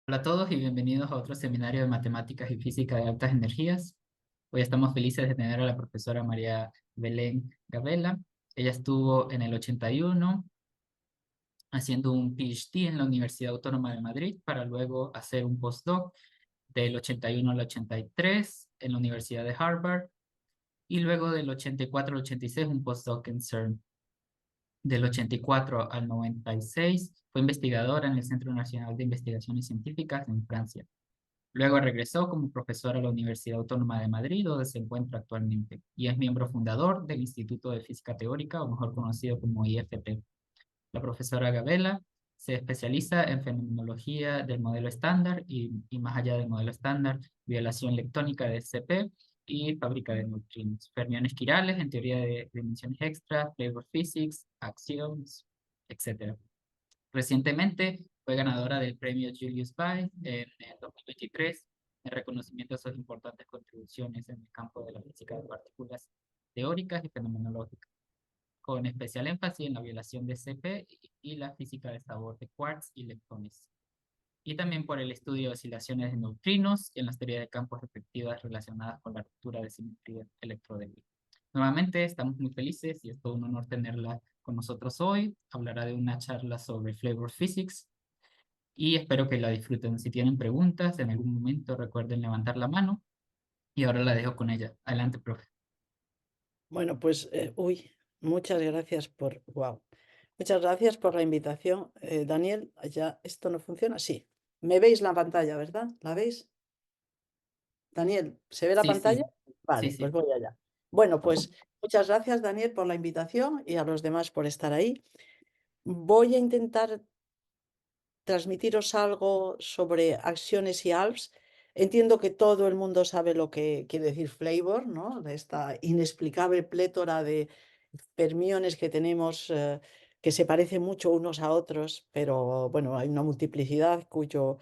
Hola a todos y bienvenidos a otro seminario de matemáticas y física de altas energías. Hoy estamos felices de tener a la profesora María Belén Gabela. Ella estuvo en el 81 haciendo un PhD en la Universidad Autónoma de Madrid para luego hacer un postdoc del 81 al 83 en la Universidad de Harvard y luego del 84 al 86 un postdoc en CERN. Del 84 al 96 fue investigadora en el Centro Nacional de Investigaciones Científicas en Francia. Luego regresó como profesor a la Universidad Autónoma de Madrid, donde se encuentra actualmente, y es miembro fundador del Instituto de Física Teórica, o mejor conocido como IFT. La profesora Gabela se especializa en fenomenología del modelo estándar y más allá del modelo estándar, violación leptónica de SCP y fábrica de neutrinos, fermiones quirales en teoría de dimensiones extra, flavor physics, axioms, etc. Recientemente fue ganadora del premio Julius Baer en el 2023 en reconocimiento a sus importantes contribuciones en el campo de la física de partículas teóricas y fenomenológicas, con especial énfasis en la violación de CP y la física de sabor de quarks y leptones, y también por el estudio de oscilaciones de neutrinos y en las teorías de campos efectivas relacionadas con la ruptura de simetría electrodébil. Nuevamente estamos muy felices y es todo un honor tenerla con nosotros hoy. Hablará de una charla sobre flavor physics y espero que la disfruten. Si tienen preguntas en algún momento, recuerden levantar la mano y ahora la dejo con ella. Adelante, profe. Bueno, pues, muchas gracias wow. Muchas gracias por la invitación. Daniel, ya esto no funciona. Sí, me veis la pantalla, ¿verdad? ¿La veis? Daniel, ¿se ve la Sí, pantalla? sí, sí, Vale, pues sí. voy allá. Bueno, pues muchas gracias, Daniel, por la invitación y a los demás por estar ahí. Voy a intentar transmitiros algo sobre acciones y ALPS. Entiendo que todo el mundo sabe lo que quiere decir flavor, ¿no? De esta inexplicable plétora de fermiones que tenemos, que se parecen mucho unos a otros, pero bueno, hay una multiplicidad cuyo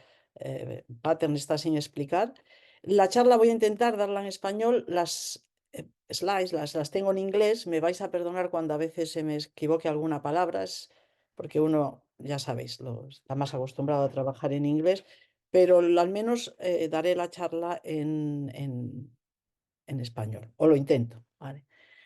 pattern está sin explicar. La charla voy a intentar darla en español. Las slides las tengo en inglés. Me vais a perdonar cuando a veces se me equivoque alguna palabra, porque uno, ya sabéis, está más acostumbrado a trabajar en inglés, pero al menos daré la charla en español, o lo intento, ¿vale?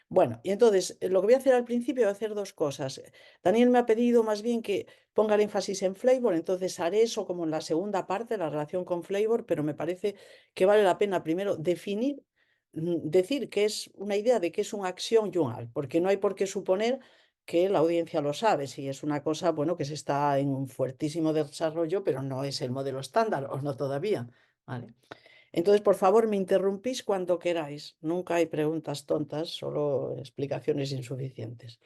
Bueno, y entonces lo que voy a hacer al principio, voy a hacer dos cosas. Daniel me ha pedido más bien que ponga el énfasis en flavor, entonces haré eso como en la segunda parte, la relación con flavor, pero me parece que vale la pena primero definir, decir que es una idea de qué es una acción y un al, porque no hay por qué suponer que la audiencia lo sabe, si es una cosa, bueno, que se está en un fuertísimo desarrollo, pero no es el modelo estándar, o no todavía, ¿vale? Entonces, por favor, me interrumpís cuando queráis. Nunca hay preguntas tontas, solo explicaciones insuficientes.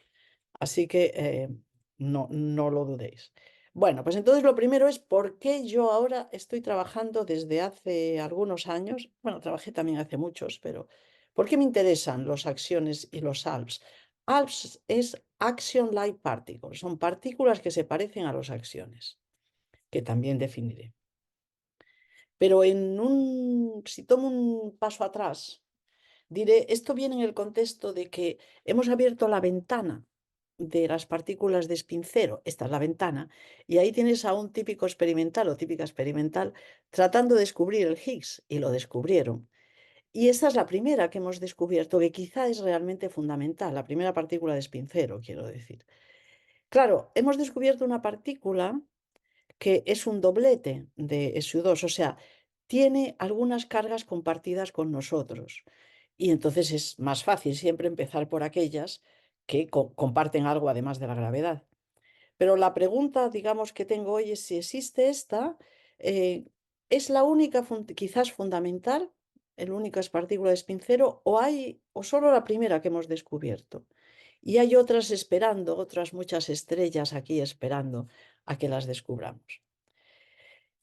Así que no lo dudéis. Bueno, pues entonces lo primero es por qué yo ahora estoy trabajando desde hace algunos años. Bueno, trabajé también hace muchos, pero ¿por qué me interesan los acciones y los ALPS? ALPS es Action Like Particles, son partículas que se parecen a los acciones, que también definiré. Pero si tomo un paso atrás, diré, esto viene en el contexto de que hemos abierto la ventana de las partículas de spin cero, esta es la ventana, y ahí tienes a un típico experimental o típica experimental tratando de descubrir el Higgs, y lo descubrieron. Y esta es la primera que hemos descubierto, que quizá es realmente fundamental, la primera partícula de spin cero, quiero decir. Claro, hemos descubierto una partícula que es un doblete de SU2, o sea, tiene algunas cargas compartidas con nosotros. Y entonces es más fácil siempre empezar por aquellas que comparten algo además de la gravedad. Pero la pregunta, digamos, que tengo hoy es si existe esta, eh, ¿es la única, quizás fundamental, el único es partícula de spin cero, o solo la primera que hemos descubierto? Y hay otras esperando, otras muchas estrellas aquí esperando a que las descubramos.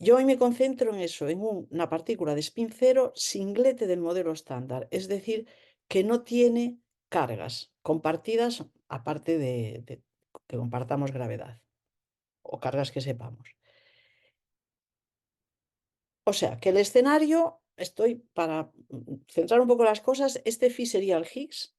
Yo hoy me concentro en eso, en una partícula de spin cero singlete del modelo estándar, es decir, que no tiene cargas compartidas aparte de que compartamos gravedad o cargas que sepamos. O sea, que el escenario, estoy para centrar un poco las cosas, este phi sería el Higgs.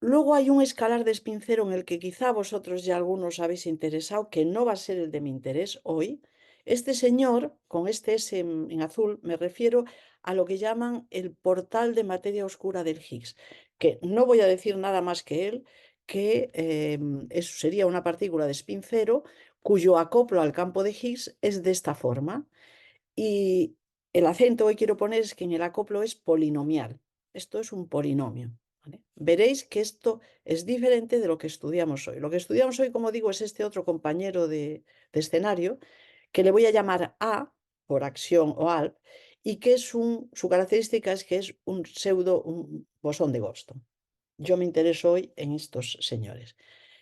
Luego hay un escalar de spin cero en el que quizá vosotros ya algunos habéis interesado, que no va a ser el de mi interés hoy. Este señor, con este S en azul, me refiero a lo que llaman el portal de materia oscura del Higgs, que no voy a decir nada más que él, que eso sería una partícula de spin cero cuyo acoplo al campo de Higgs es de esta forma. Y el acento que quiero poner es que en el acoplo es polinomial. Esto es un polinomio. ¿Vale? Veréis que esto es diferente de lo que estudiamos hoy. Lo que estudiamos hoy, como digo, es este otro compañero de escenario, que le voy a llamar A por acción o ALP, y que es su característica es que es un bosón de Goldstone. Yo me intereso hoy en estos señores.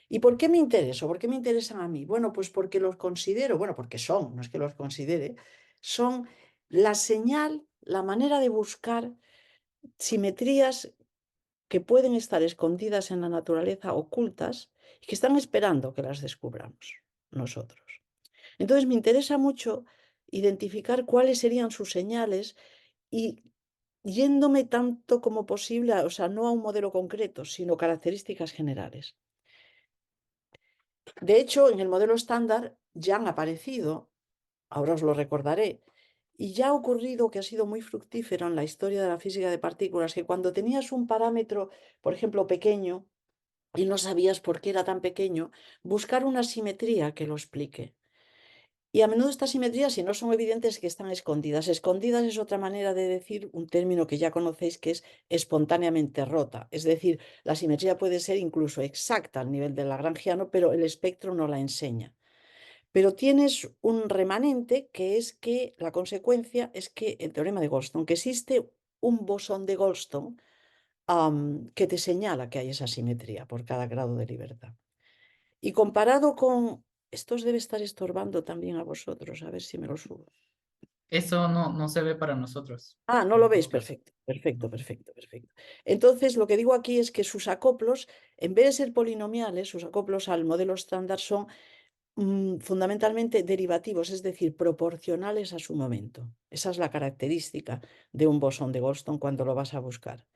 ¿Y por qué me intereso? ¿Por qué me interesan a mí? Bueno, pues porque los considero, bueno, porque son, no es que los considere, son la señal, la manera de buscar simetrías que pueden estar escondidas en la naturaleza, ocultas, y que están esperando que las descubramos nosotros. Entonces me interesa mucho identificar cuáles serían sus señales y yéndome tanto como posible, o sea, no a un modelo concreto, sino características generales. De hecho, en el modelo estándar ya han aparecido, ahora os lo recordaré, y ya ha ocurrido que ha sido muy fructífero en la historia de la física de partículas, que cuando tenías un parámetro, por ejemplo, pequeño, y no sabías por qué era tan pequeño, buscar una simetría que lo explique. Y a menudo estas simetrías, si no son evidentes, que están escondidas. Escondidas es otra manera de decir un término que ya conocéis, que es espontáneamente rota. Es decir, la simetría puede ser incluso exacta al nivel del lagrangiano, pero el espectro no la enseña. Pero tienes un remanente que es que la consecuencia es que el teorema de Goldstone, que existe un bosón de Goldstone que te señala que hay esa simetría por cada grado de libertad. Y comparado con, esto os debe estar estorbando también a vosotros, a ver si me lo subo. Eso no se ve para nosotros. Ah, no lo Los veis, acoplos. perfecto, perfecto, perfecto, perfecto. Entonces, lo que digo aquí es que sus acoplos, en vez de ser polinomiales, sus acoplos al modelo estándar son fundamentalmente derivativos, es decir, proporcionales a su momento. Esa es la característica de un bosón de Goldstone cuando lo vas a buscar.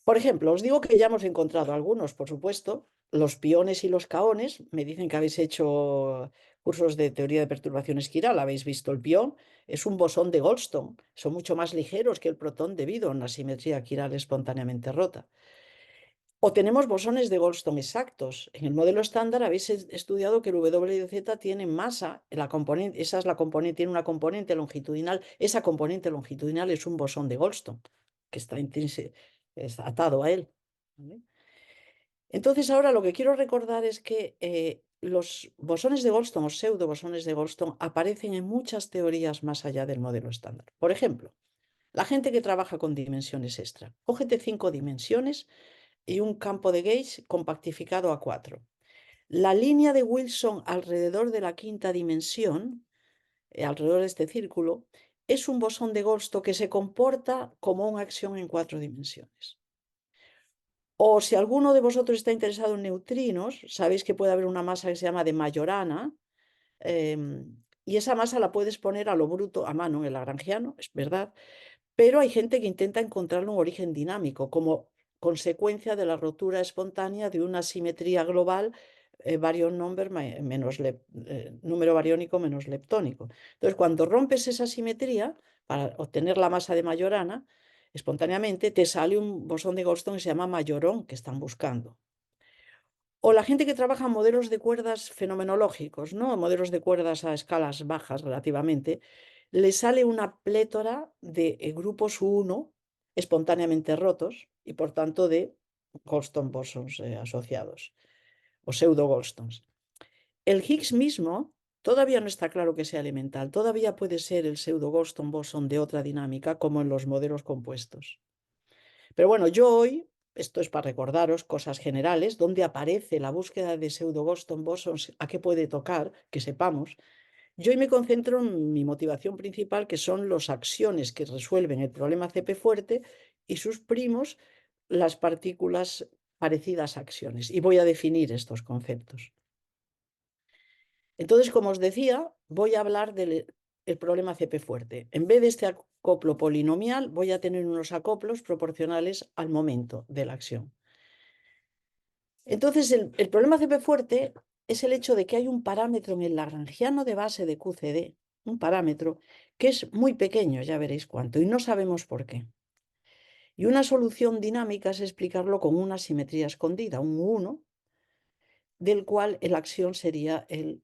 Por ejemplo, os digo que ya hemos encontrado algunos, por supuesto, los piones y los caones. Me dicen que habéis hecho cursos de teoría de perturbación esquiral, habéis visto el pión, es un bosón de Goldstone, son mucho más ligeros que el protón debido a una simetría quiral espontáneamente rota. O tenemos bosones de Goldstone exactos. En el modelo estándar habéis estudiado que el W de Z tiene masa, la componente, esa es la componente, tiene una componente longitudinal, esa componente longitudinal es un bosón de Goldstone, que está atado a él. ¿Vale? Entonces ahora lo que quiero recordar es que los bosones de Goldstone o pseudobosones de Goldstone aparecen en muchas teorías más allá del modelo estándar. Por ejemplo, la gente que trabaja con dimensiones extra. Cógete 5 dimensiones y un campo de gauge compactificado a 4. La línea de Wilson alrededor de la quinta dimensión, alrededor de este círculo, es un bosón de Goldstone que se comporta como una acción en 4 dimensiones. O si alguno de vosotros está interesado en neutrinos, sabéis que puede haber una masa que se llama de Majorana, y esa masa la puedes poner a lo bruto a mano en el lagrangiano, es verdad, pero hay gente que intenta encontrarle un origen dinámico como consecuencia de la rotura espontánea de una simetría global baryon number menos número bariónico menos leptónico. Entonces, cuando rompes esa simetría para obtener la masa de Majorana, espontáneamente te sale un bosón de Goldstone que se llama Majorón, que están buscando. O la gente que trabaja en modelos de cuerdas fenomenológicos, ¿no? Modelos de cuerdas a escalas bajas relativamente, le sale una plétora de grupos 1 espontáneamente rotos y por tanto de Goldstone bosons asociados o pseudo Goldstones. El Higgs mismo todavía no está claro que sea elemental, todavía puede ser el pseudo Goldstone boson de otra dinámica como en los modelos compuestos. Pero bueno, yo hoy, esto es para recordaros cosas generales, donde aparece la búsqueda de pseudo-Goldstone bosons, a qué puede tocar, que sepamos. Yo hoy me concentro en mi motivación principal, que son los axiones que resuelven el problema CP fuerte y sus primos, las partículas parecidas a axiones. Y voy a definir estos conceptos. Entonces, como os decía, voy a hablar del problema CP fuerte. En vez de este acoplo polinomial, voy a tener unos acoplos proporcionales al momento de la acción. Entonces, el problema CP fuerte es el hecho de que hay un parámetro en el lagrangiano de base de QCD, un parámetro que es muy pequeño, ya veréis cuánto, y no sabemos por qué. Y una solución dinámica es explicarlo con una simetría escondida, un 1, del cual el axión sería el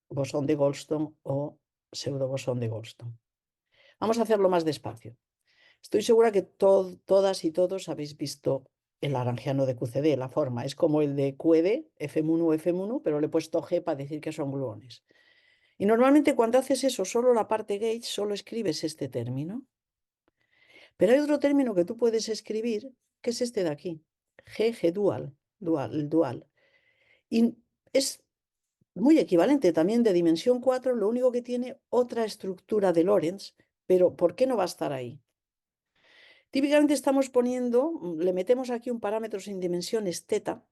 bosón de Goldstone o pseudobosón de Goldstone. Vamos a hacerlo más despacio. Estoy segura que todas y todos habéis visto el lagrangiano de QCD, la forma. Es como el de QED, F1, F1, pero le he puesto G para decir que son gluones. Y normalmente cuando haces eso, solo la parte gauge, solo escribes este término. Pero hay otro término que tú puedes escribir, que es este de aquí, G dual, el dual. Y es muy equivalente también de dimensión 4, lo único que tiene otra estructura de Lorentz, pero ¿por qué no va a estar ahí? Típicamente estamos poniendo, le metemos aquí un parámetro sin dimensiones θ,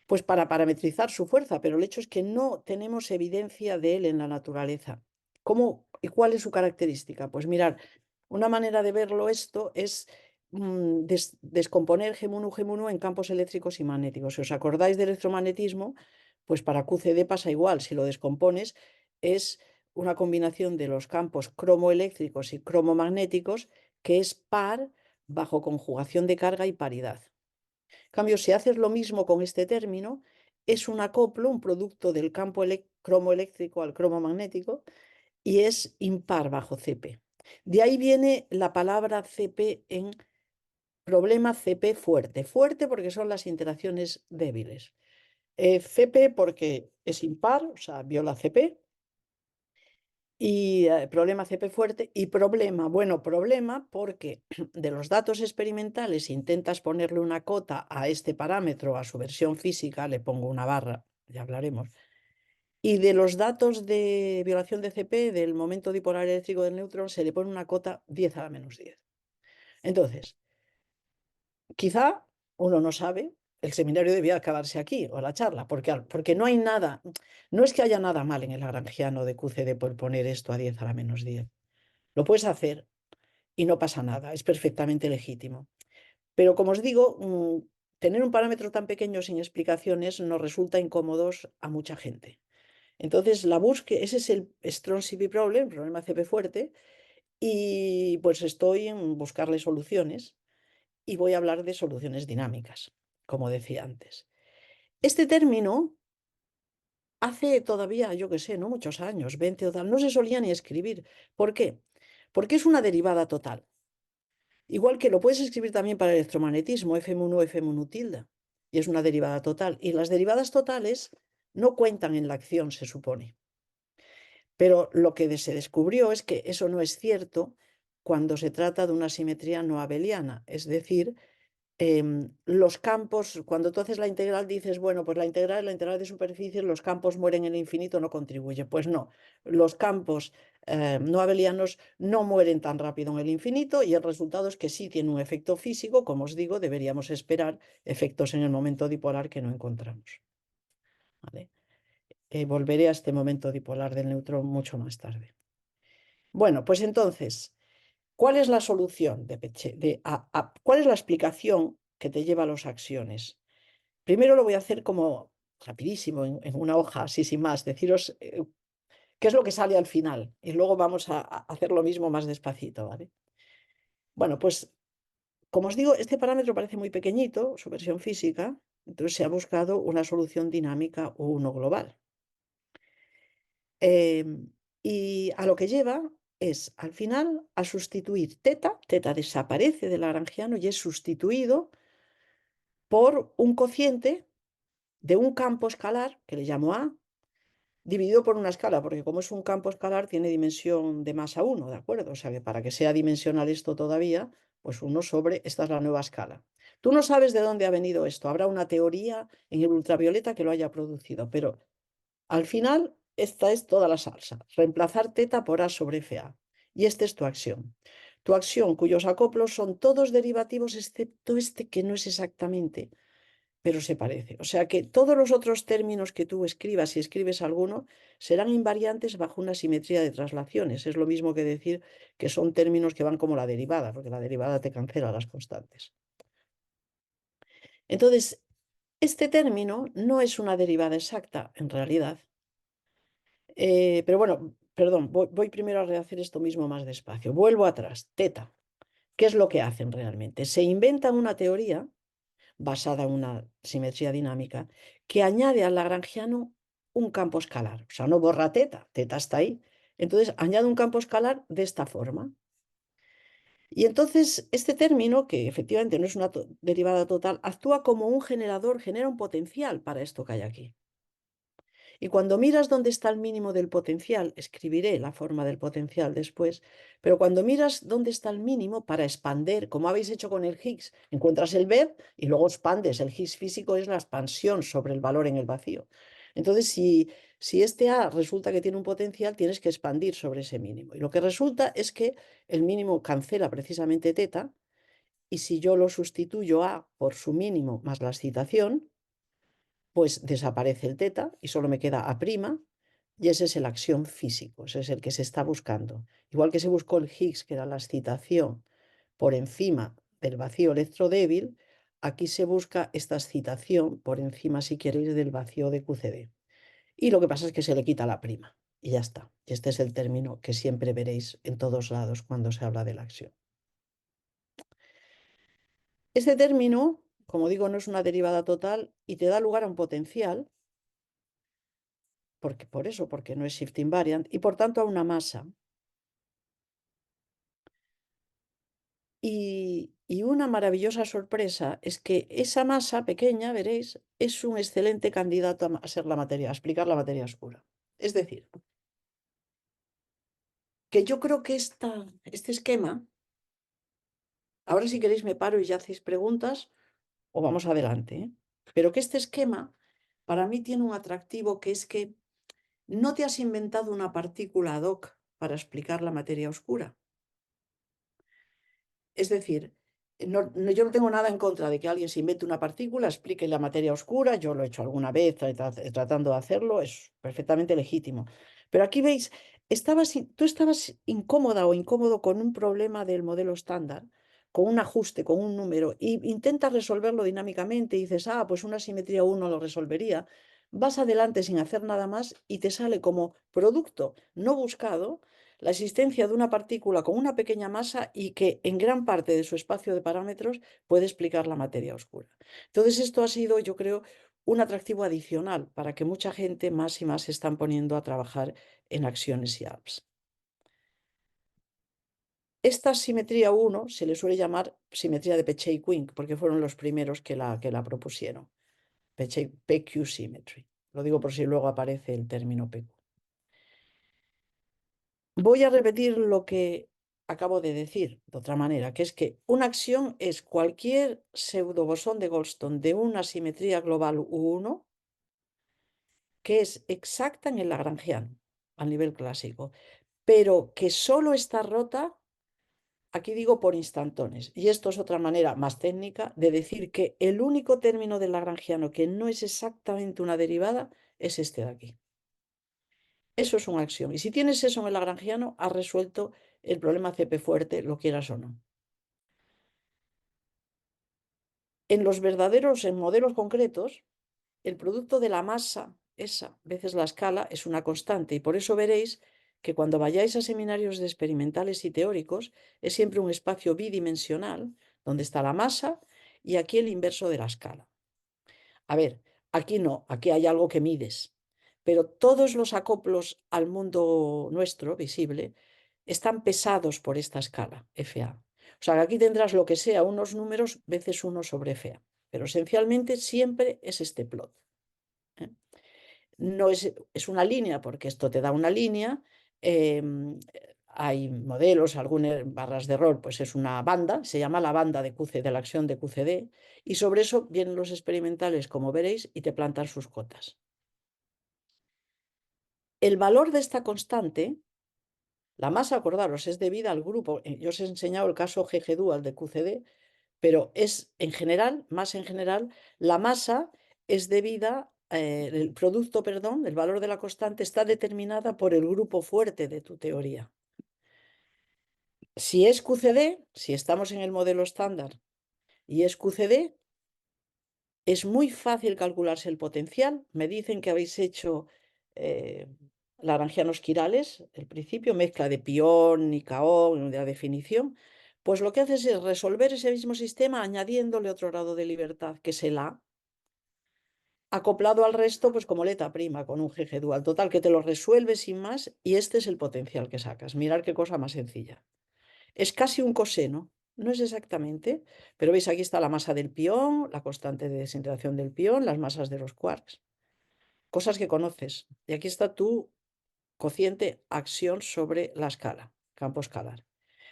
pues para parametrizar su fuerza, pero el hecho es que no tenemos evidencia de él en la naturaleza. ¿Cómo y cuál es su característica? Pues mirar, una manera de verlo esto es descomponer G1 en campos eléctricos y magnéticos. Si os acordáis del electromagnetismo, pues para QCD pasa igual. Si lo descompones, es una combinación de los campos cromoeléctricos y cromomagnéticos que es par bajo conjugación de carga y paridad. En cambio, si haces lo mismo con este término, es un acoplo, un producto del campo cromoeléctrico al cromomagnético y es impar bajo CP. De ahí viene la palabra CP en problema CP fuerte. Fuerte porque son las interacciones débiles. CP porque es impar, o sea, viola CP, y problema CP fuerte y problema, bueno, problema porque de los datos experimentales intentas ponerle una cota a este parámetro, a su versión física, le pongo una barra, ya hablaremos, y de los datos de violación de CP, del momento dipolar eléctrico del neutrón, se le pone una cota 10 a la menos 10. Entonces, quizá uno no sabe, el seminario debía acabarse aquí, o la charla, porque no hay nada, no es que haya nada mal en el lagrangiano de QCD por poner esto a 10 a la menos 10. Lo puedes hacer y no pasa nada, es perfectamente legítimo. Pero como os digo, tener un parámetro tan pequeño sin explicaciones nos resulta incómodos a mucha gente. Entonces, la búsqueda, ese es el Strong CP problem, el problema CP fuerte, y pues estoy en buscarle soluciones y voy a hablar de soluciones dinámicas, como decía antes. Este término, hace todavía, yo qué sé, no muchos años, 20 o tal, no se solía ni escribir. ¿Por qué? Porque es una derivada total. Igual que lo puedes escribir también para el electromagnetismo, Fm1, Fm1 tilde, y es una derivada total. Y las derivadas totales no cuentan en la acción, se supone. Pero lo que se descubrió es que eso no es cierto cuando se trata de una simetría no abeliana, es decir, los campos, cuando tú haces la integral dices, bueno, pues la integral de superficie, los campos mueren en el infinito, no contribuye. Pues no, los campos no abelianos no mueren tan rápido en el infinito y el resultado es que sí tiene un efecto físico, como os digo, deberíamos esperar efectos en el momento dipolar que no encontramos. ¿Vale? Volveré a este momento dipolar del neutrón mucho más tarde. Bueno, pues entonces, ¿cuál es la solución cuál es la explicación que te lleva a los axiones? Primero lo voy a hacer como rapidísimo, en una hoja, así sin más, deciros qué es lo que sale al final y luego vamos a hacer lo mismo más despacito, ¿vale? Bueno, pues como os digo, este parámetro parece muy pequeñito, su versión física, entonces se ha buscado una solución dinámica o uno global. Y a lo que lleva es, al final, a sustituir teta, teta desaparece del lagrangiano y es sustituido por un cociente de un campo escalar, que le llamo A, dividido por una escala, porque como es un campo escalar, tiene dimensión de masa 1, ¿de acuerdo? O sea que para que sea dimensional esto todavía, pues 1 sobre, esta es la nueva escala. Tú no sabes de dónde ha venido esto, habrá una teoría en el ultravioleta que lo haya producido, pero al final esta es toda la salsa, reemplazar teta por A sobre FA. Y este es tu acción. Tu acción cuyos acoplos son todos derivativos excepto este que no es exactamente, pero se parece. O sea que todos los otros términos que tú escribas, si escribes alguno, serán invariantes bajo una simetría de traslaciones. Es lo mismo que decir que son términos que van como la derivada, porque la derivada te cancela las constantes. Entonces, Este término no es una derivada exacta, en realidad. Pero bueno, perdón, voy primero a rehacer esto mismo más despacio. Vuelvo atrás. Teta. ¿Qué es lo que hacen realmente? Se inventan una teoría basada en una simetría dinámica que añade al lagrangiano un campo escalar. O sea, no borra teta, teta está ahí. Entonces añade un campo escalar de esta forma. Y entonces este término, que efectivamente no es una derivada total, actúa como un generador, genera un potencial para esto que hay aquí. Y cuando miras dónde está el mínimo del potencial, escribiré la forma del potencial después, pero cuando miras dónde está el mínimo para expander, como habéis hecho con el Higgs, encuentras el BED y luego expandes. El Higgs físico es la expansión sobre el valor en el vacío. Entonces, si este A resulta que tiene un potencial, tienes que expandir sobre ese mínimo. Y lo que resulta es que el mínimo cancela precisamente teta, y si yo lo sustituyo A por su mínimo más la excitación, pues desaparece el teta y solo me queda A', y ese es el axión físico, ese es el que se está buscando. Igual que se buscó el Higgs, que era la excitación por encima del vacío electrodébil, aquí se busca esta excitación por encima, si queréis, del vacío de QCD. Y lo que pasa es que se le quita la prima y ya está. Y este es el término que siempre veréis en todos lados cuando se habla de la acción. Este término, como digo, no es una derivada total y te da lugar a un potencial por eso, porque no es shift invariant, y por tanto a una masa. Y una maravillosa sorpresa es que esa masa pequeña, veréis, es un excelente candidato a ser la materia, a explicar la materia oscura. Es decir, que yo creo que este esquema, ahora si queréis me paro y ya hacéis preguntas o vamos adelante, ¿eh? Pero que este esquema para mí tiene un atractivo, que es que no te has inventado una partícula ad hoc para explicar la materia oscura. Es decir, yo no tengo nada en contra de que alguien se invente una partícula, explique la materia oscura. Yo lo he hecho alguna vez tratando de hacerlo, es perfectamente legítimo. Pero aquí veis, tú estabas incómoda o incómodo con un problema del modelo estándar, con un ajuste, con un número, y intentas resolverlo dinámicamente y dices, pues una simetría 1 lo resolvería. Vas adelante sin hacer nada más y te sale como producto no buscado la existencia de una partícula con una pequeña masa y que en gran parte de su espacio de parámetros puede explicar la materia oscura. Entonces, esto ha sido, yo creo, un atractivo adicional para que mucha gente más y más se están poniendo a trabajar en acciones y apps. Esta simetría 1 se le suele llamar simetría de Peccei-Quinn porque fueron los primeros que la propusieron. PQ symmetry. Lo digo por si luego aparece el término PQ. Voy a repetir lo que acabo de decir de otra manera, que es que una acción es cualquier pseudobosón de Goldstone de una simetría global U1 que es exacta en el lagrangiano, al nivel clásico, pero que solo está rota, aquí digo por instantones. Y esto es otra manera más técnica de decir que el único término del lagrangiano que no es exactamente una derivada es este de aquí. Eso es un axioma. Y si tienes eso en el lagrangiano, has resuelto el problema CP fuerte, lo quieras o no. En modelos concretos, el producto de la masa, esa, veces la escala, es una constante. Y por eso veréis que cuando vayáis a seminarios de experimentales y teóricos, es siempre un espacio bidimensional, donde está la masa y aquí el inverso de la escala. A ver, aquí no, aquí hay algo que mides, pero todos los acoplos al mundo nuestro, visible, están pesados por esta escala, FA. O sea, que aquí tendrás lo que sea, unos números veces 1 sobre FA, pero esencialmente siempre es este plot, ¿eh? No es una línea, porque esto te da una línea. Hay modelos, algunas barras de error, pues es una banda, se llama la banda de QC, de la acción de QCD, y sobre eso vienen los experimentales, como veréis, y te plantan sus cotas. El valor de esta constante, la masa, acordaros, es debida al grupo. Yo os he enseñado el caso GG dual de QCD, pero es en general, más en general, la masa es debida, el producto, perdón, el valor de la constante está determinada por el grupo fuerte de tu teoría. Si es QCD, si estamos en el modelo estándar y es QCD, Es muy fácil calcularse el potencial. Me dicen que habéis hecho eh, Lagrangianos quirales, el principio, mezcla de pión y kaón, de la definición. Pues lo que haces es resolver ese mismo sistema añadiéndole otro grado de libertad, que es el A, acoplado al resto, pues como leta prima, con un GG dual. Total, que te lo resuelves sin más y este es el potencial que sacas. Mirar qué cosa más sencilla. Es casi un coseno, no es exactamente, pero veis, aquí está la masa del pión, la constante de desintegración del pión, las masas de los quarks, cosas que conoces. Y aquí está tu cociente acción sobre la escala, campo escalar.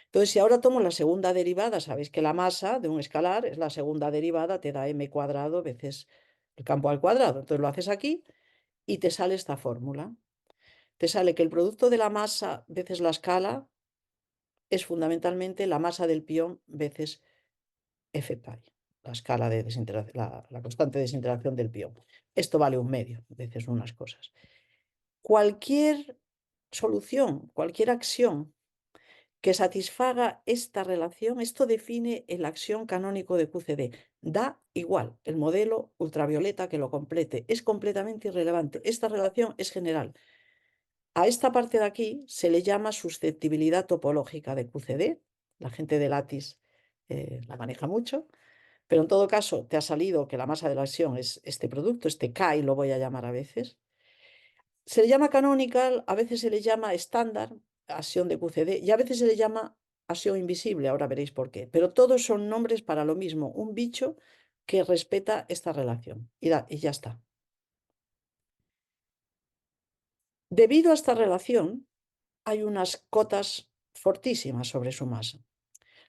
Entonces, si ahora tomo la segunda derivada, sabéis que la masa de un escalar es la segunda derivada, te da m cuadrado veces el campo al cuadrado. Entonces lo haces aquí y te sale esta fórmula. Te sale que el producto de la masa veces la escala es fundamentalmente la masa del pión veces F-pi, la escala de desintegración, la constante de desintegración del pión. Esto vale un medio, veces unas cosas. Cualquier solución, cualquier acción que satisfaga esta relación, esto define el axión canónico de QCD. Da igual el modelo ultravioleta que lo complete, es completamente irrelevante. Esta relación es general. A esta parte de aquí se le llama susceptibilidad topológica de QCD. La gente de Lattice la maneja mucho. Pero en todo caso, te ha salido que la masa de la acción es este producto, este Chi lo voy a llamar a veces. Se le llama canonical, a veces se le llama estándar, acción de QCD, y a veces se le llama acción invisible, ahora veréis por qué. Pero todos son nombres para lo mismo, un bicho que respeta esta relación. Y ya está. Debido a esta relación, hay unas cotas fortísimas sobre su masa.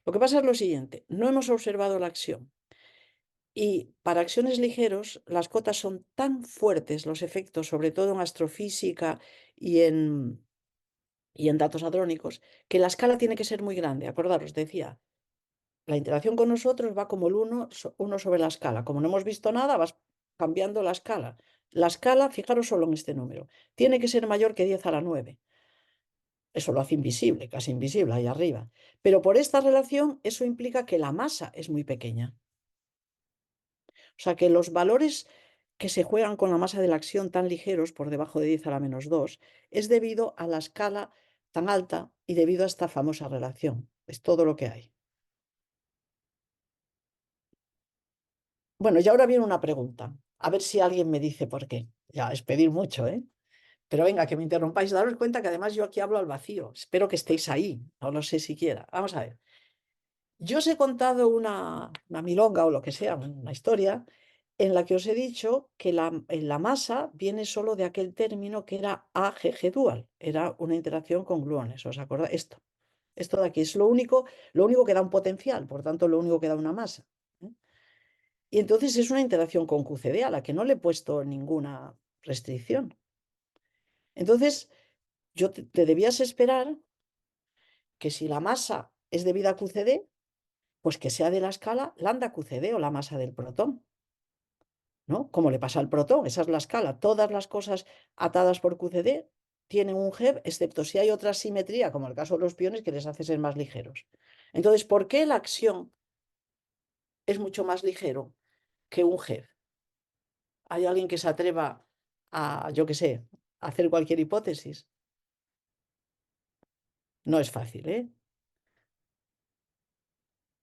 Lo que pasa es lo siguiente, no hemos observado la acción. Y para acciones ligeros, las cotas son tan fuertes, los efectos, sobre todo en astrofísica y en datos hadrónicos, que la escala tiene que ser muy grande. Acordaros, decía, la interacción con nosotros va como el 1 sobre la escala. Como no hemos visto nada, vas cambiando la escala. La escala, fijaros solo en este número, tiene que ser mayor que 10 a la 9. Eso lo hace invisible, casi invisible ahí arriba. Pero por esta relación, eso implica que la masa es muy pequeña. O sea que los valores que se juegan con la masa de la acción tan ligeros, por debajo de 10 a la -2, es debido a la escala tan alta y debido a esta famosa relación. Es todo lo que hay. Bueno, y ahora viene una pregunta. A ver si alguien me dice por qué. Ya, es pedir mucho, ¿eh? Pero venga, que me interrumpáis. Daros cuenta que además yo aquí hablo al vacío. Espero que estéis ahí. No lo sé siquiera. Vamos a ver. Yo os he contado una milonga o lo que sea, una historia, en la que os he dicho que la masa viene solo de aquel término que era AGG dual, era una interacción con gluones. ¿Os acordáis? Esto de aquí es lo único que da un potencial, por tanto, lo único que da una masa. ¿Eh? Y entonces es una interacción con QCD a la que no le he puesto ninguna restricción. Entonces, te debías esperar que si la masa es debida a QCD, pues que sea de la escala lambda QCD o la masa del protón, ¿no? Como le pasa al protón, esa es la escala. Todas las cosas atadas por QCD tienen un GeV, excepto si hay otra simetría, como el caso de los piones, que les hace ser más ligeros. Entonces, ¿por qué la acción es mucho más ligero que un GeV? ¿Hay alguien que se atreva a, yo qué sé, a hacer cualquier hipótesis? No es fácil, ¿eh?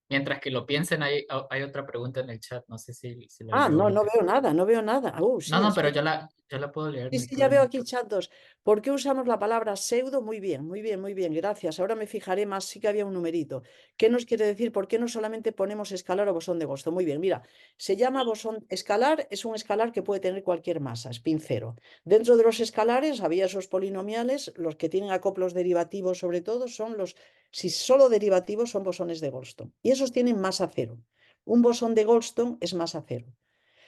Mientras que lo piensen, hay otra pregunta en el chat, no sé si la Ah, leo no, no ahorita. veo nada, no veo nada. No, Sí, no, pero espera. yo la puedo leer, Sí, no hay sí, ya veo problema. aquí chat 2. ¿Por qué usamos la palabra pseudo? Muy bien, muy bien, muy bien, gracias. Ahora me fijaré más, sí que había un numerito. ¿Qué nos quiere decir? ¿Por qué no solamente ponemos escalar o bosón de Gosto? Muy bien, mira, se llama bosón escalar, es un escalar que puede tener cualquier masa, spin cero. Dentro de los escalares había esos polinomiales, los que tienen acoplos derivativos sobre todo, son los, si solo derivativos son bosones de Goldstone. Y esos tienen masa cero. Un bosón de Goldstone es masa cero.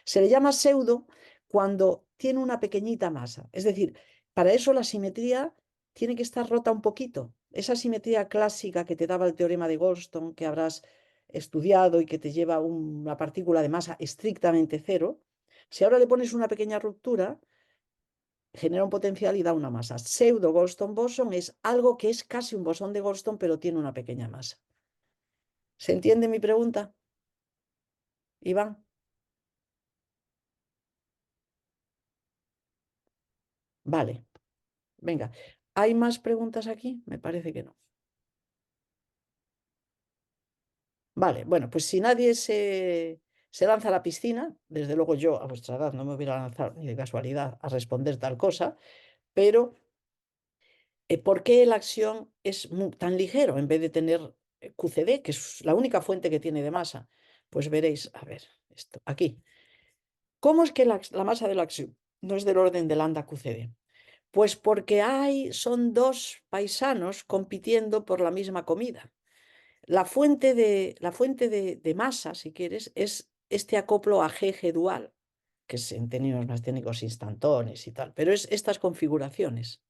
Se le llama pseudo cuando tiene una pequeñita masa. Es decir, para eso la simetría tiene que estar rota un poquito. Esa simetría clásica que te daba el teorema de Goldstone, que habrás estudiado y que te lleva una partícula de masa estrictamente cero, si ahora le pones una pequeña ruptura, genera un potencial y da una masa. Pseudo Goldstone boson es algo que es casi un bosón de Goldstone, pero tiene una pequeña masa. ¿Se entiende mi pregunta, Iván? Vale, venga. ¿Hay más preguntas aquí? Me parece que no. Vale, bueno, pues si nadie se lanza a la piscina, desde luego yo a vuestra edad no me hubiera lanzado ni de casualidad a responder tal cosa, pero ¿por qué la acción es tan ligero en vez de tener QCD, que es la única fuente que tiene de masa? Pues veréis, a ver, esto, aquí. ¿Cómo es que la masa de la acción no es del orden de lambda QCD? Pues porque son dos paisanos compitiendo por la misma comida. La fuente de masa, si quieres, es este acoplo a GG dual, que es en términos más técnicos instantones y tal, pero es estas configuraciones.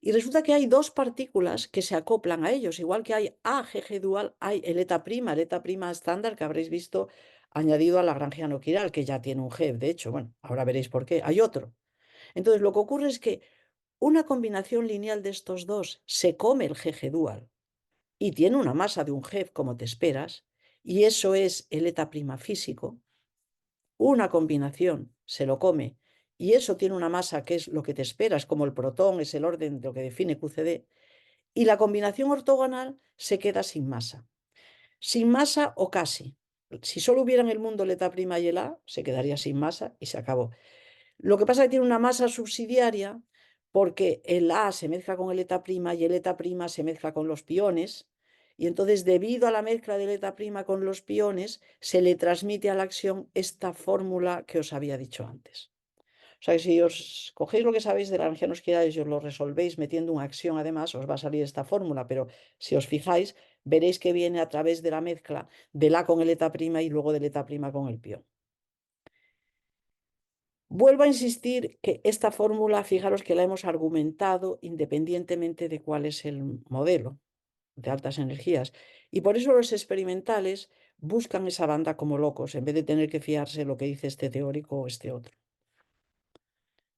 Y resulta que hay dos partículas que se acoplan a ellos, igual que hay AGG dual, hay el eta prima estándar que habréis visto añadido a la Lagrangiano quiral, que ya tiene un G, de hecho, bueno, ahora veréis por qué, hay otro. Entonces, lo que ocurre es que una combinación lineal de estos dos se come el GG dual y tiene una masa de un G como te esperas, y eso es el eta prima físico. Una combinación se lo come y eso tiene una masa que es lo que te esperas, como el protón es el orden de lo que define QCD, y la combinación ortogonal se queda sin masa o casi. Si solo hubiera en el mundo el eta prima y el A, se quedaría sin masa y se acabó. Lo que pasa es que tiene una masa subsidiaria porque el A se mezcla con el eta prima y el eta prima se mezcla con los piones. Y entonces, debido a la mezcla del eta prima con los piones, se le transmite a la acción esta fórmula que os había dicho antes. O sea que si os cogéis lo que sabéis de Lagrangianos quirales y os lo resolvéis metiendo una acción, además, os va a salir esta fórmula. Pero si os fijáis, veréis que viene a través de la mezcla del A con el eta prima y luego del eta prima con el pión. Vuelvo a insistir que esta fórmula, fijaros que la hemos argumentado independientemente de cuál es el modelo de altas energías. Y por eso los experimentales buscan esa banda como locos, en vez de tener que fiarse de lo que dice este teórico o este otro.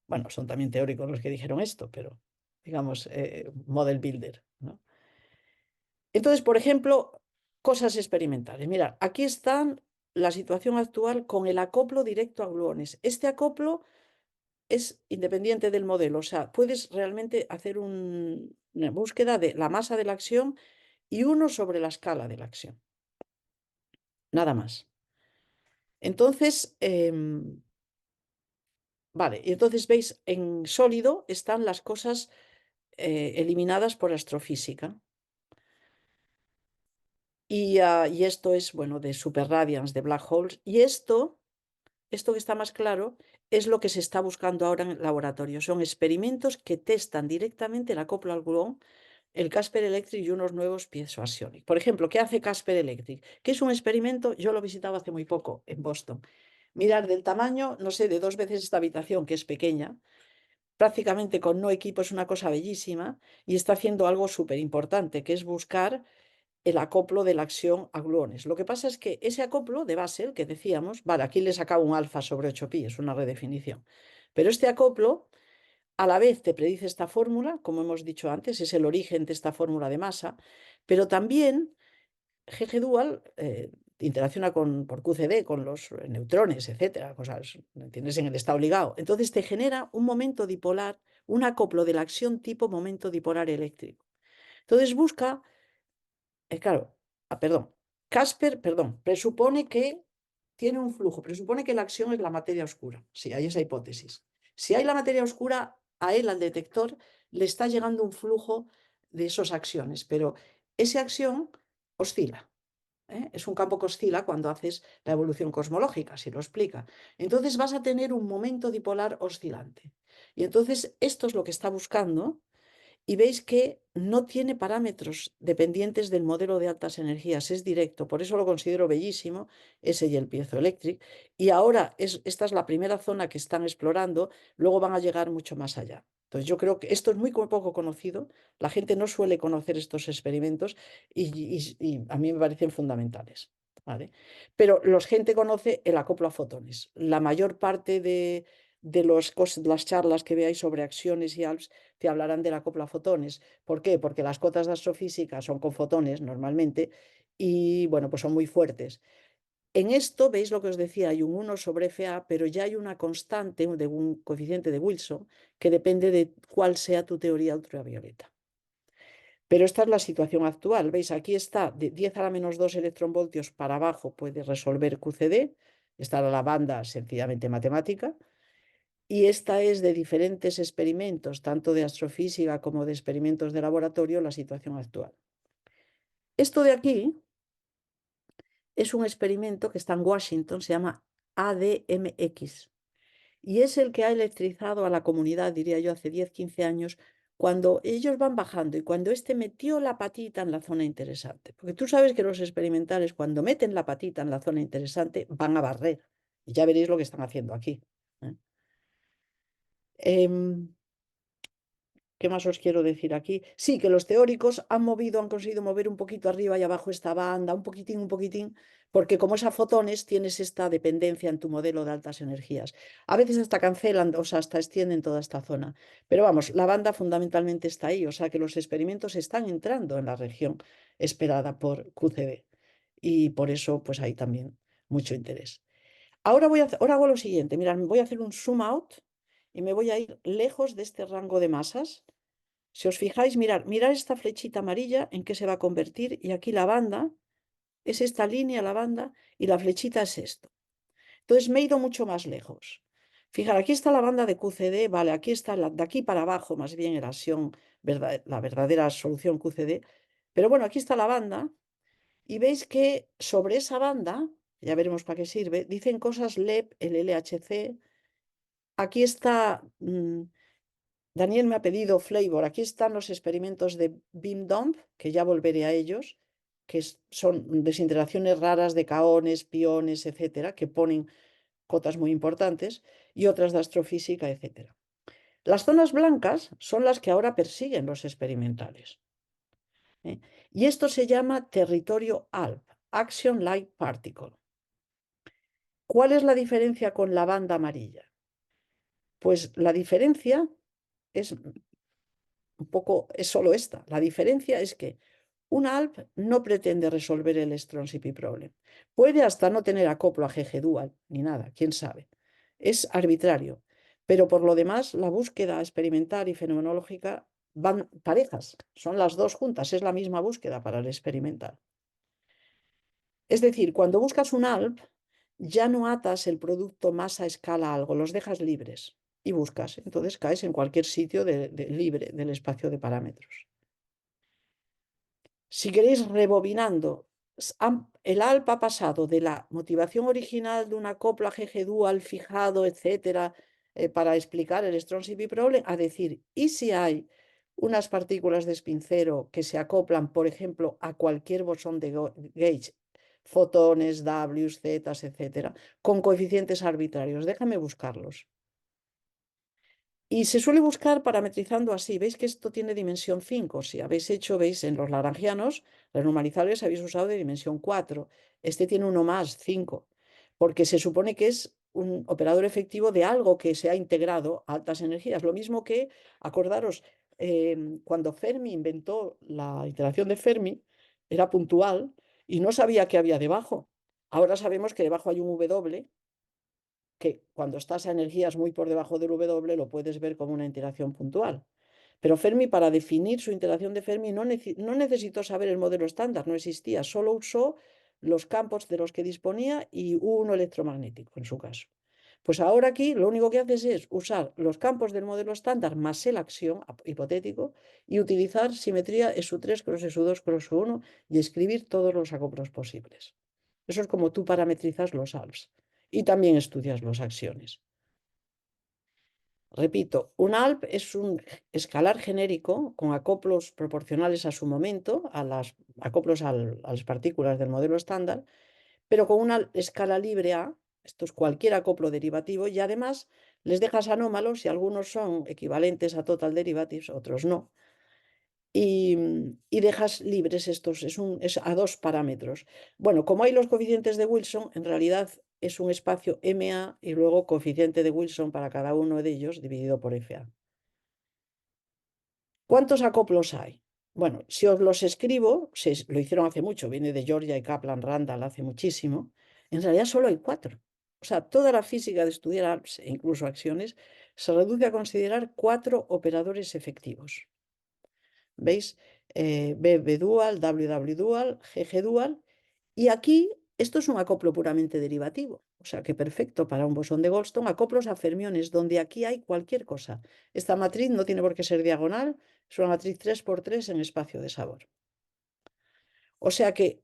Bueno, son también teóricos los que dijeron esto, pero digamos, model builder, ¿no? Entonces, por ejemplo, cosas experimentales. Mirad, aquí están la situación actual con el acoplo directo a gluones. Este acoplo es independiente del modelo, o sea, puedes realmente hacer una búsqueda de la masa de la acción y uno sobre la escala de la acción, nada más. Entonces, vale, y entonces veis, en sólido están las cosas eliminadas por astrofísica. Y esto es, bueno, de superradiance, de black holes. Y esto que está más claro, es lo que se está buscando ahora en el laboratorio. Son experimentos que testan directamente el acoplo al gluón, el Casper Electric y unos nuevos piezoasionic. Por ejemplo, ¿qué hace Casper Electric? Que es un experimento, yo lo he visitado hace muy poco en Boston. Mirar del tamaño, no sé, de 2 veces esta habitación, que es pequeña, prácticamente con no equipo, es una cosa bellísima, y está haciendo algo súper importante, que es buscar el acoplo de la acción a gluones. Lo que pasa es que ese acoplo de Basel, que decíamos, vale, aquí le sacaba un alfa sobre 8pi, es una redefinición, pero este acoplo a la vez te predice esta fórmula, como hemos dicho antes, es el origen de esta fórmula de masa, pero también GG dual interacciona por QCD con los neutrones, etcétera, cosas, tienes en el estado ligado. Entonces te genera un momento dipolar, un acoplo de la acción tipo momento dipolar eléctrico. Entonces busca claro, perdón, Casper, perdón, presupone que tiene un flujo, presupone que la acción es la materia oscura. Sí, hay esa hipótesis. Si hay la materia oscura, a él, al detector, le está llegando un flujo de esas acciones, pero esa acción oscila. Es un campo que oscila cuando haces la evolución cosmológica, si lo explica. Entonces vas a tener un momento dipolar oscilante. Y entonces esto es lo que está buscando y veis que no tiene parámetros dependientes del modelo de altas energías, es directo, por eso lo considero bellísimo, ese y el piezoeléctrico. Y ahora esta es la primera zona que están explorando, luego van a llegar mucho más allá. Entonces yo creo que esto es muy poco conocido, la gente no suele conocer estos experimentos y a mí me parecen fundamentales. ¿Vale? Pero gente conoce el acoplo a fotones. La mayor parte de las charlas que veáis sobre acciones y ALPS te hablarán de la acoplo a fotones. ¿Por qué? Porque las cotas de astrofísica son con fotones normalmente y, bueno, pues son muy fuertes. En esto, veis lo que os decía, hay un 1 sobre FA, pero ya hay una constante de un coeficiente de Wilson que depende de cuál sea tu teoría ultravioleta. Pero esta es la situación actual. ¿Veis? Aquí está de 10 a la menos 2 electronvoltios para abajo puede resolver QCD. Está la banda sencillamente matemática. Y esta es de diferentes experimentos, tanto de astrofísica como de experimentos de laboratorio, la situación actual. Esto de aquí es un experimento que está en Washington, se llama ADMX. Y es el que ha electrizado a la comunidad, diría yo, hace 10, 15 años, cuando ellos van bajando y cuando este metió la patita en la zona interesante. Porque tú sabes que los experimentales, cuando meten la patita en la zona interesante, van a barrer. Y ya veréis lo que están haciendo aquí. ¿Eh? Em, ¿Qué más os quiero decir aquí? Sí, que los teóricos han conseguido mover un poquito arriba y abajo esta banda, un poquitín, porque como es a fotones, tienes esta dependencia en tu modelo de altas energías. A veces hasta cancelan, o sea, hasta extienden toda esta zona. Pero vamos, la banda fundamentalmente está ahí, o sea que los experimentos están entrando en la región esperada por QCD. Y por eso, pues hay también mucho interés. Ahora hago lo siguiente, mirad, voy a hacer un zoom out y me voy a ir lejos de este rango de masas. Si os fijáis, mirad esta flechita amarilla en qué se va a convertir y aquí la banda es esta línea, la banda, y la flechita es esto. Entonces me he ido mucho más lejos. Fijar, aquí está la banda de QCD, vale, aquí está de aquí para abajo, más bien la verdadera solución QCD. Pero bueno, aquí está la banda y veis que sobre esa banda, ya veremos para qué sirve, dicen cosas LEP, el LHC. Aquí está Daniel me ha pedido Flavor. Aquí están los experimentos de Beam Dump, que ya volveré a ellos, que son desintegraciones raras de caones, piones, etcétera, que ponen cotas muy importantes, y otras de astrofísica, etcétera. Las zonas blancas son las que ahora persiguen los experimentales. ¿Eh? Y esto se llama territorio ALP, Action Light Particle. ¿Cuál es la diferencia con la banda amarilla? Pues la diferencia es es solo esta. La diferencia es que una ALP no pretende resolver el Strong-CP problem. Puede hasta no tener acoplo a GG dual, ni nada, quién sabe. Es arbitrario. Pero por lo demás, la búsqueda experimental y fenomenológica van parejas. Son las dos juntas. Es la misma búsqueda para el experimental. Es decir, cuando buscas un ALP, ya no atas el producto masa escala a algo, los dejas libres y buscas. Entonces caes en cualquier sitio libre del espacio de parámetros. Si queréis, rebobinando, el ALP ha pasado de la motivación original de una copla GG dual fijado, etcétera, para explicar el Strong-CP problem, a decir, ¿y si hay unas partículas de spin cero que se acoplan, por ejemplo, a cualquier bosón de gauge, fotones, Ws, zetas, etcétera, con coeficientes arbitrarios? Déjame buscarlos. Y se suele buscar parametrizando así. Veis que esto tiene dimensión 5. Si habéis hecho, veis, en los lagrangianos, los normalizables habéis usado de dimensión 4. Este tiene uno más, 5, porque se supone que es un operador efectivo de algo que se ha integrado a altas energías. Lo mismo que, acordaros, cuando Fermi inventó la iteración de Fermi, era puntual y no sabía qué había debajo. Ahora sabemos que debajo hay un W que cuando estás a energías muy por debajo del W lo puedes ver como una interacción puntual. Pero Fermi, para definir su interacción de Fermi, no necesitó saber el modelo estándar, no existía, solo usó los campos de los que disponía y uno electromagnético, en su caso. Pues ahora aquí lo único que haces es usar los campos del modelo estándar más el axión hipotético y utilizar simetría SU3 cross SU2 cross SU1 y escribir todos los acoplos posibles. Eso es como tú parametrizas los ALPS y también estudias los axiones. Repito, un ALP es un escalar genérico con acoplos proporcionales a su momento, acoplos a las partículas del modelo estándar, pero con una escala libre A, esto es cualquier acoplo derivativo, y además les dejas anómalos y algunos son equivalentes a total derivatives, otros no. Y dejas libres estos, es a dos parámetros. Bueno, como hay los coeficientes de Wilson, en realidad es un espacio MA y luego coeficiente de Wilson para cada uno de ellos dividido por FA. ¿Cuántos acoplos hay? Bueno, si os los escribo, lo hicieron hace mucho, viene de Georgia y Kaplan Randall hace muchísimo. En realidad solo hay 4. O sea, toda la física de estudiar ALPS e incluso acciones se reduce a considerar 4 operadores efectivos. ¿Veis? BB dual, WW dual, GG dual. Y aquí esto es un acoplo puramente derivativo. O sea que perfecto para un bosón de Goldstone, acoplos a fermiones, donde aquí hay cualquier cosa. Esta matriz no tiene por qué ser diagonal, es una matriz 3×3 en espacio de sabor. O sea que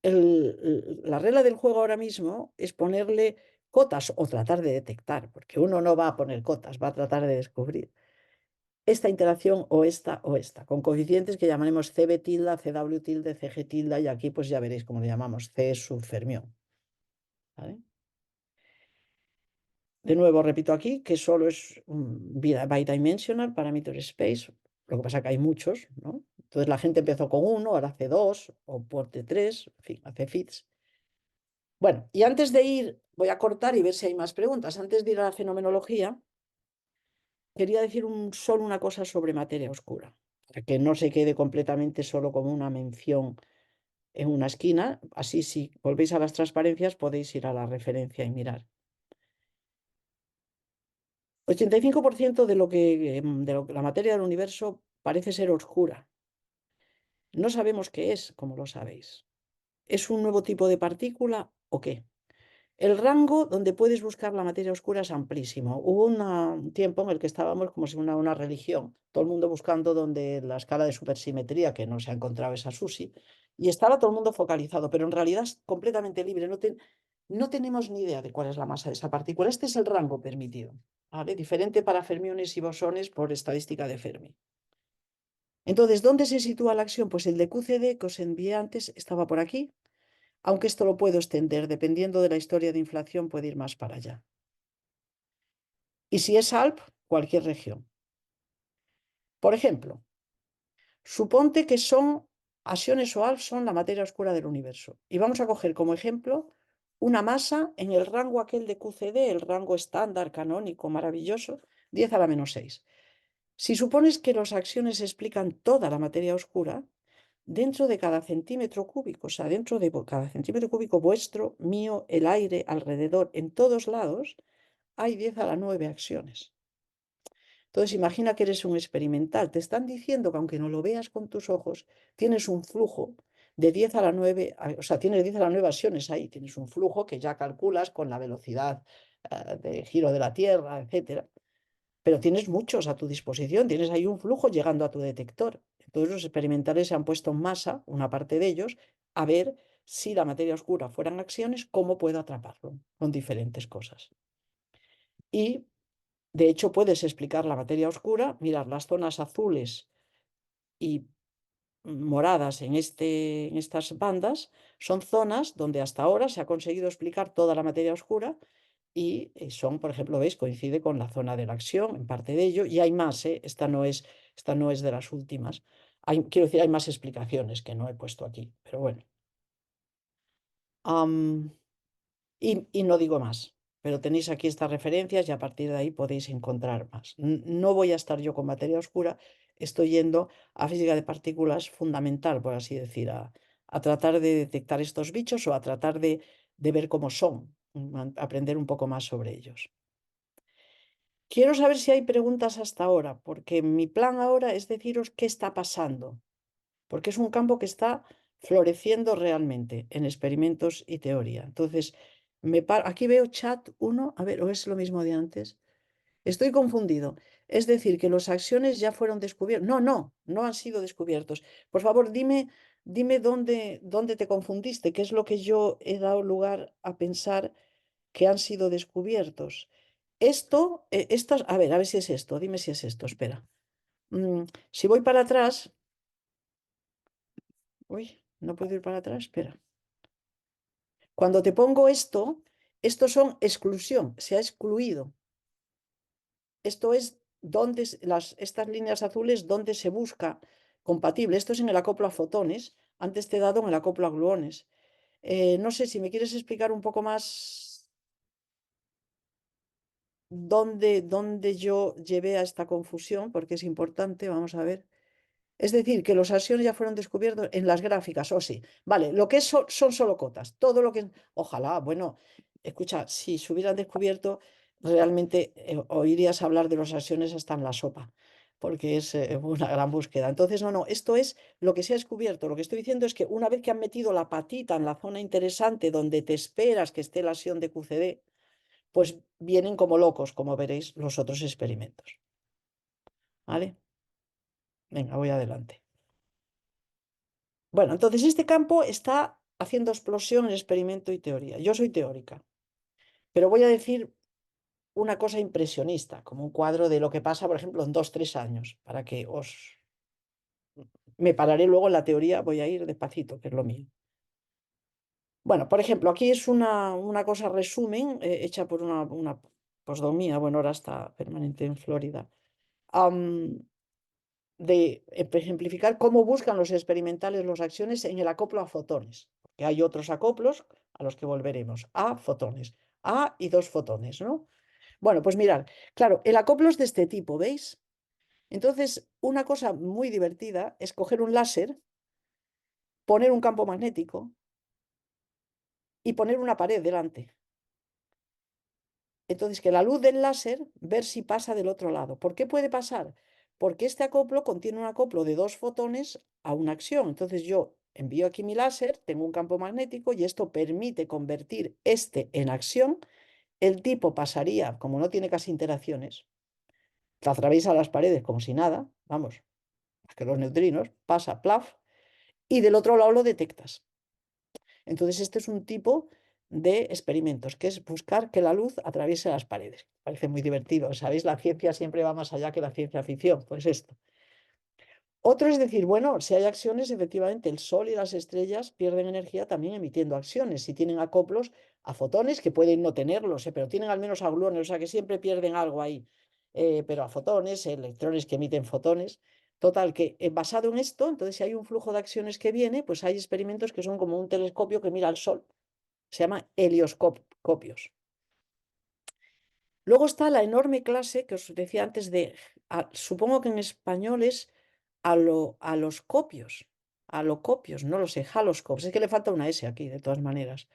la regla del juego ahora mismo es ponerle cotas o tratar de detectar, porque uno no va a poner cotas, va a tratar de descubrir esta interacción o esta, con coeficientes que llamaremos CB tilde, CW tilde, CG tilde, y aquí pues ya veréis cómo le llamamos, C subfermión. ¿Vale? De nuevo, repito aquí que solo es bidimensional, parameter space, lo que pasa que hay muchos, ¿no? Entonces la gente empezó con uno, ahora hace dos, o porte tres, en fin, hace fits. Bueno, y antes de ir, voy a cortar y ver si hay más preguntas. Antes de ir a la fenomenología, quería decir solo una cosa sobre materia oscura, para que no se quede completamente solo como una mención en una esquina. Así, si volvéis a las transparencias, podéis ir a la referencia y mirar. 85% de la materia del universo parece ser oscura. No sabemos qué es, como lo sabéis. ¿Es un nuevo tipo de partícula o qué? El rango donde puedes buscar la materia oscura es amplísimo. Hubo un tiempo en el que estábamos como si una religión, todo el mundo buscando donde la escala de supersimetría, que no se ha encontrado esa SUSY, y estaba todo el mundo focalizado, pero en realidad es completamente libre. No tenemos ni idea de cuál es la masa de esa partícula. Este es el rango permitido, ¿vale? Diferente para fermiones y bosones por estadística de Fermi. Entonces, ¿dónde se sitúa la acción? Pues el de QCD que os envié antes estaba por aquí, aunque esto lo puedo extender, dependiendo de la historia de inflación, puede ir más para allá. Y si es ALP, cualquier región. Por ejemplo, suponte que asiones o ALP son la materia oscura del universo. Y vamos a coger como ejemplo una masa en el rango aquel de QCD, el rango estándar, canónico, maravilloso, 10 a la menos 6. Si supones que las acciones explican toda la materia oscura, dentro de cada centímetro cúbico, o sea, dentro de cada centímetro cúbico vuestro, mío, el aire, alrededor, en todos lados, hay 10 a la 9 acciones. Entonces, imagina que eres un experimental. Te están diciendo que aunque no lo veas con tus ojos, tienes un flujo de 10 a la 9, o sea, tienes 10 a la 9 acciones ahí. Tienes un flujo que ya calculas con la velocidad de giro de la Tierra, etcétera. Pero tienes muchos a tu disposición. Tienes ahí un flujo llegando a tu detector. Entonces, los experimentales se han puesto en masa, una parte de ellos, a ver si la materia oscura fueran acciones, cómo puedo atraparlo con diferentes cosas. Y de hecho, puedes explicar la materia oscura, mirar las zonas azules y moradas en estas bandas, son zonas donde hasta ahora se ha conseguido explicar toda la materia oscura y son, por ejemplo, veis, coincide con la zona de la acción, en parte de ello, y hay más, ¿eh? Esta no es de las últimas. Quiero decir, hay más explicaciones que no he puesto aquí, pero bueno. Y no digo más, pero tenéis aquí estas referencias y a partir de ahí podéis encontrar más. No voy a estar yo con materia oscura, estoy yendo a física de partículas fundamental, por así decir, a tratar de detectar estos bichos o a tratar de ver cómo son, aprender un poco más sobre ellos. Quiero saber si hay preguntas hasta ahora, porque mi plan ahora es deciros qué está pasando, porque es un campo que está floreciendo realmente en experimentos y teoría. Entonces, aquí veo chat 1, a ver, o es lo mismo de antes. Estoy confundido. Es decir, que los axiones ya fueron descubiertos. No, no, no han sido descubiertos. Por favor, dime dónde te confundiste, qué es lo que yo he dado lugar a pensar que han sido descubiertos. A ver si es esto, dime si es esto, espera. Si voy para atrás, uy, no puedo ir para atrás, espera. Cuando te pongo esto, estos son exclusión, se ha excluido. Esto es estas líneas azules donde se busca compatible. Esto es en el acoplo a fotones. Antes te he dado en el acoplo a gluones. No sé si me quieres explicar un poco más dónde yo llevé a esta confusión, porque es importante. Vamos a ver. Es decir, que los axiones ya fueron descubiertos en las gráficas, o sí. Vale, lo que es son solo cotas. Todo lo que... Ojalá, bueno, escucha, si se hubieran descubierto, realmente oirías hablar de los axiones hasta en la sopa, porque es una gran búsqueda. Entonces, no, esto es lo que se ha descubierto. Lo que estoy diciendo es que una vez que han metido la patita en la zona interesante donde te esperas que esté la axión de QCD, pues vienen como locos, como veréis, los otros experimentos. ¿Vale? Venga, voy adelante. Bueno, entonces este campo está haciendo explosión en experimento y teoría. Yo soy teórica, pero voy a decir una cosa impresionista, como un cuadro de lo que pasa, por ejemplo, en 2, 3 años, para que os... Me pararé luego en la teoría, voy a ir despacito, que es lo mío. Bueno, por ejemplo, aquí es una cosa resumen, hecha por una postdoc mía, bueno, ahora está permanente en Florida, de ejemplificar cómo buscan los experimentales los acciones en el acoplo a fotones, porque hay otros acoplos a los que volveremos, a fotones, a y dos fotones, ¿no? Bueno, pues mirad, claro, el acoplo es de este tipo, ¿veis? Entonces, una cosa muy divertida es coger un láser, poner un campo magnético y poner una pared delante. Entonces, que la luz del láser, ver si pasa del otro lado. ¿Por qué puede pasar? Porque este acoplo contiene un acoplo de dos fotones a una acción. Entonces yo envío aquí mi láser, tengo un campo magnético y esto permite convertir este en acción. El tipo pasaría, como no tiene casi interacciones, atraviesa las paredes como si nada, vamos, que los neutrinos, pasa, plaf, y del otro lado lo detectas. Entonces, este es un tipo de experimentos, que es buscar que la luz atraviese las paredes. Parece muy divertido, ¿sabéis? La ciencia siempre va más allá que la ciencia ficción, pues esto. Otro es decir, bueno, si hay acciones, efectivamente, el Sol y las estrellas pierden energía también emitiendo acciones. Si tienen acoplos a fotones, que pueden no tenerlos, pero tienen al menos a gluones, o sea que siempre pierden algo ahí. Pero a fotones, electrones que emiten fotones. Total, que basado en esto, entonces si hay un flujo de acciones que viene, pues hay experimentos que son como un telescopio que mira al Sol. Se llama helioscopios. Luego está la enorme clase que os decía antes de, supongo que en español es aloscopios, alocopios, no lo sé, haloscopes, es que le falta una S aquí, de todas maneras,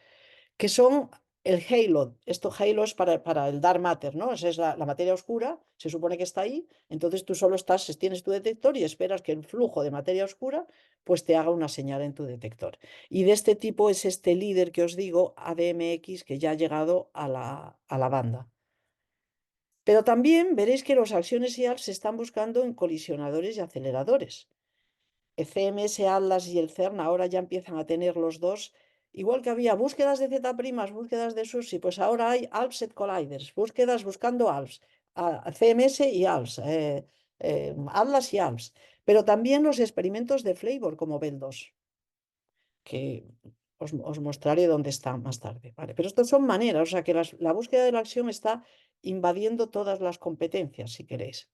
que son el halo. Esto halo es para el dark matter, ¿no? Esa es la materia oscura, se supone que está ahí, entonces tú solo estás, tienes tu detector y esperas que el flujo de materia oscura pues te haga una señal en tu detector. Y de este tipo es este líder que os digo, ADMX, que ya ha llegado a la banda. Pero también veréis que los acciones y ALS se están buscando en colisionadores y aceleradores. El CMS, Atlas y el CERN ahora ya empiezan a tener los dos, igual que había búsquedas de Z', búsquedas de SUSY, pues ahora hay ALPS Colliders, búsquedas buscando ALPS, CMS y ALPS, Atlas y ALPS. Pero también los experimentos de Flavor como Bell 2, que os mostraré dónde están más tarde. Vale, pero estas son maneras, o sea que la búsqueda de la acción está invadiendo todas las competencias, si queréis.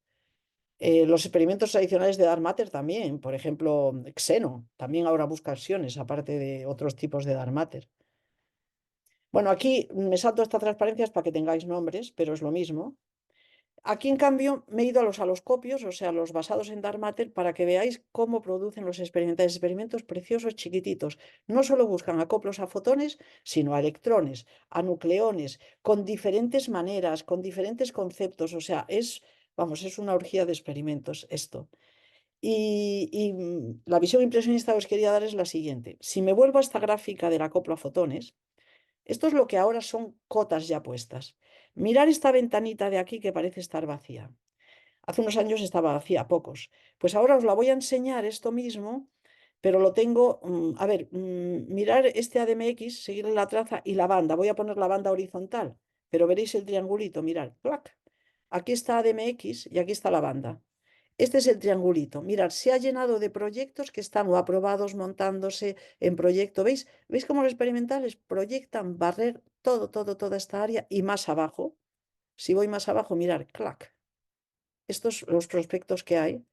Los experimentos tradicionales de Dark Matter también, por ejemplo, Xeno, también ahora busca acciones, aparte de otros tipos de Dark Matter. Bueno, aquí me salto estas transparencias para que tengáis nombres, pero es lo mismo. Aquí, en cambio, me he ido a los aloscopios, o sea, los basados en Dark Matter, para que veáis cómo producen los experimentales. Experimentos preciosos, chiquititos. No solo buscan acoplos a fotones, sino a electrones, a nucleones, con diferentes maneras, con diferentes conceptos. O sea, vamos, es una orgía de experimentos esto. Y la visión impresionista que os quería dar es la siguiente. Si me vuelvo a esta gráfica del acoplo a fotones, esto es lo que ahora son cotas ya puestas. Mirar esta ventanita de aquí que parece estar vacía. Hace unos años estaba vacía, pocos. Pues ahora os la voy a enseñar esto mismo, pero lo tengo, a ver, mirar este ADMX, seguir la traza y la banda. Voy a poner la banda horizontal, pero veréis el triangulito, mirad, ¡clac! Aquí está ADMX y aquí está la banda. Este es el triangulito. Mirad, se ha llenado de proyectos que están o aprobados, montándose en proyecto. ¿Veis? ¿Veis cómo los experimentales proyectan barrer toda esta área y más abajo? Si voy más abajo, mirar, clac. Estos los prospectos que hay.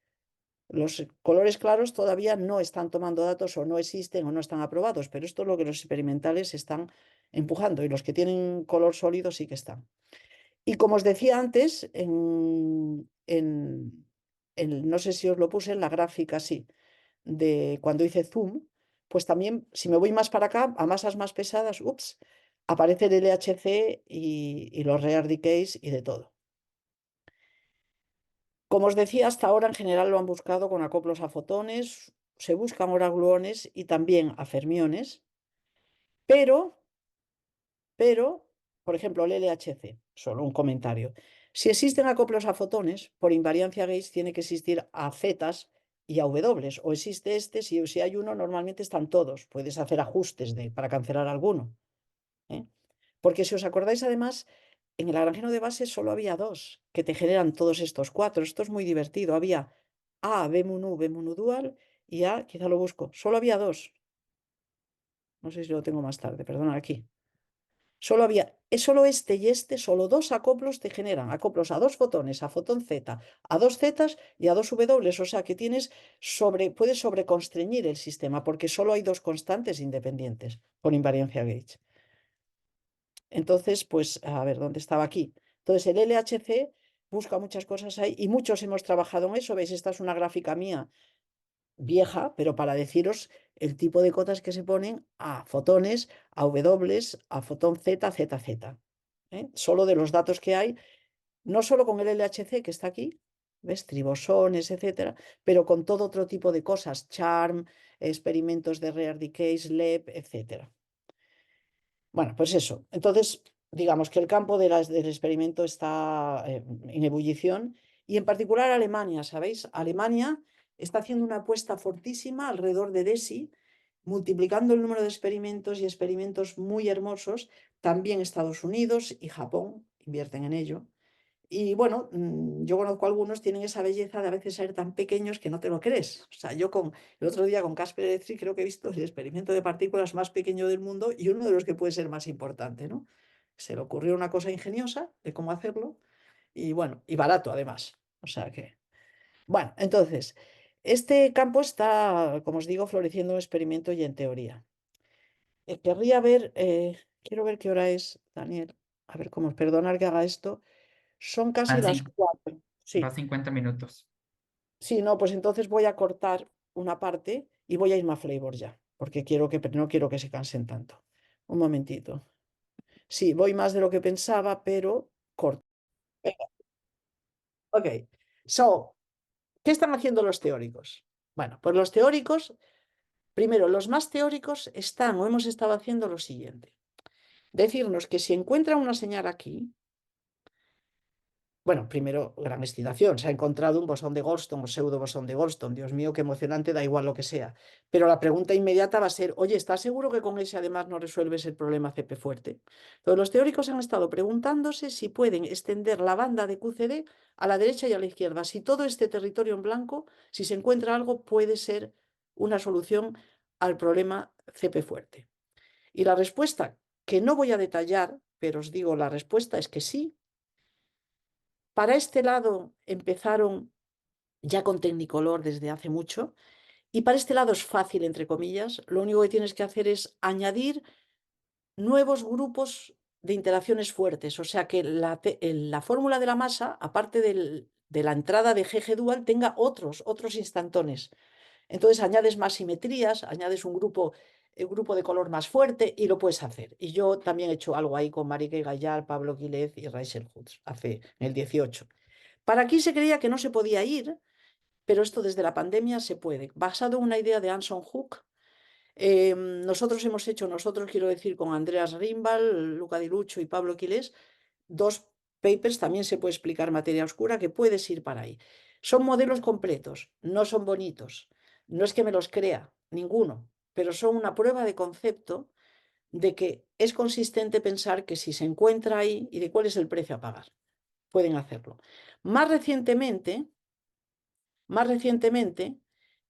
Los colores claros todavía no están tomando datos o no existen o no están aprobados, pero esto es lo que los experimentales están empujando y los que tienen color sólido sí que están. Y como os decía antes, no sé si os lo puse en la gráfica, sí, de cuando hice zoom, pues también, si me voy más para acá, a masas más pesadas, ups, aparece el LHC y los rare decays y de todo. Como os decía, hasta ahora en general lo han buscado con acoplos a fotones, se buscan ahora gluones y también a fermiones, pero, por ejemplo, el LHC, solo un comentario. Si existen acoplos a fotones, por invariancia Gates tiene que existir a zetas y a W, o existe este, si hay uno, normalmente están todos, puedes hacer ajustes para cancelar alguno, ¿eh? Porque si os acordáis, además, en el Lagrangiano de base solo había dos que te generan todos estos cuatro. Esto es muy divertido. Había A, B mun U, B mun U dual y A, quizá lo busco. Solo había dos. No sé si lo tengo más tarde, perdona, aquí. Solo había, es solo este y este, solo dos acoplos te generan acoplos a dos fotones, a fotón Z, a dos zetas y a dos W. O sea que puedes sobreconstreñir el sistema porque solo hay dos constantes independientes por invariancia Gauge. Entonces, pues, a ver, ¿dónde estaba aquí? Entonces, el LHC busca muchas cosas ahí y muchos hemos trabajado en eso. ¿Veis? Esta es una gráfica mía vieja, pero para deciros el tipo de cotas que se ponen a fotones, a W, a fotón Z, Z, Z. Solo de los datos que hay, no solo con el LHC que está aquí, ¿ves? Tribosones, etcétera, pero con todo otro tipo de cosas, charm, experimentos de rare decays, LEP, etcétera. Bueno, pues eso. Entonces, digamos que el campo del experimento está en ebullición y en particular Alemania, ¿sabéis? Alemania está haciendo una apuesta fortísima alrededor de DESI, multiplicando el número de experimentos y experimentos muy hermosos. También Estados Unidos y Japón invierten en ello. Y bueno, yo conozco algunos, tienen esa belleza de a veces ser tan pequeños que no te lo crees. O sea, el otro día con Casper Electric creo que he visto el experimento de partículas más pequeño del mundo y uno de los que puede ser más importante, ¿no? Se le ocurrió una cosa ingeniosa de cómo hacerlo y bueno, y barato además. O sea que, bueno, entonces, este campo está, como os digo, floreciendo en experimento y en teoría. Quiero ver qué hora es, Daniel. A ver cómo, perdonar que haga esto. Son casi Van, las cin- 4. van Sí, 50 minutos. sí, no, pues entonces voy a cortar una parte y voy a irme a Flavor ya, porque no quiero que se cansen tanto. Un momentito. Sí, voy más de lo que pensaba, pero corto. Venga, ok. So, ¿qué están haciendo los teóricos? Bueno, pues los teóricos, primero, los más teóricos están o hemos estado haciendo lo siguiente. Decirnos que si encuentran una señal aquí, bueno, primero, gran excitación. Se ha encontrado un bosón de Goldstone o pseudo bosón de Goldstone. Dios mío, qué emocionante, da igual lo que sea. Pero la pregunta inmediata va a ser, oye, ¿estás seguro que con ese además no resuelves el problema CP fuerte? Entonces, los teóricos han estado preguntándose si pueden extender la banda de QCD a la derecha y a la izquierda. Si todo este territorio en blanco, si se encuentra algo, puede ser una solución al problema CP fuerte. Y la respuesta, que no voy a detallar, pero os digo, la respuesta es que sí. Para este lado empezaron ya con Technicolor desde hace mucho y para este lado es fácil, entre comillas. Lo único que tienes que hacer es añadir nuevos grupos de interacciones fuertes, o sea que la fórmula de la masa, aparte de la entrada de GG dual, tenga otros instantones. Entonces añades más simetrías, añades un grupo de color más fuerte y lo puedes hacer. Y yo también he hecho algo ahí con Marike Gayar, Pablo Quílez y Rachel Hoods en el 18. Para aquí se creía que no se podía ir, pero esto desde la pandemia se puede. Basado en una idea de Anson Hook, nosotros quiero decir, con Andreas Rimbal, Luca Di Lucho y Pablo Quilés, dos papers, también se puede explicar materia oscura, que puedes ir para ahí. Son modelos completos, no son bonitos. No es que me los crea, ninguno, pero son una prueba de concepto de que es consistente pensar que si se encuentra ahí y de cuál es el precio a pagar, pueden hacerlo. Más recientemente, más recientemente,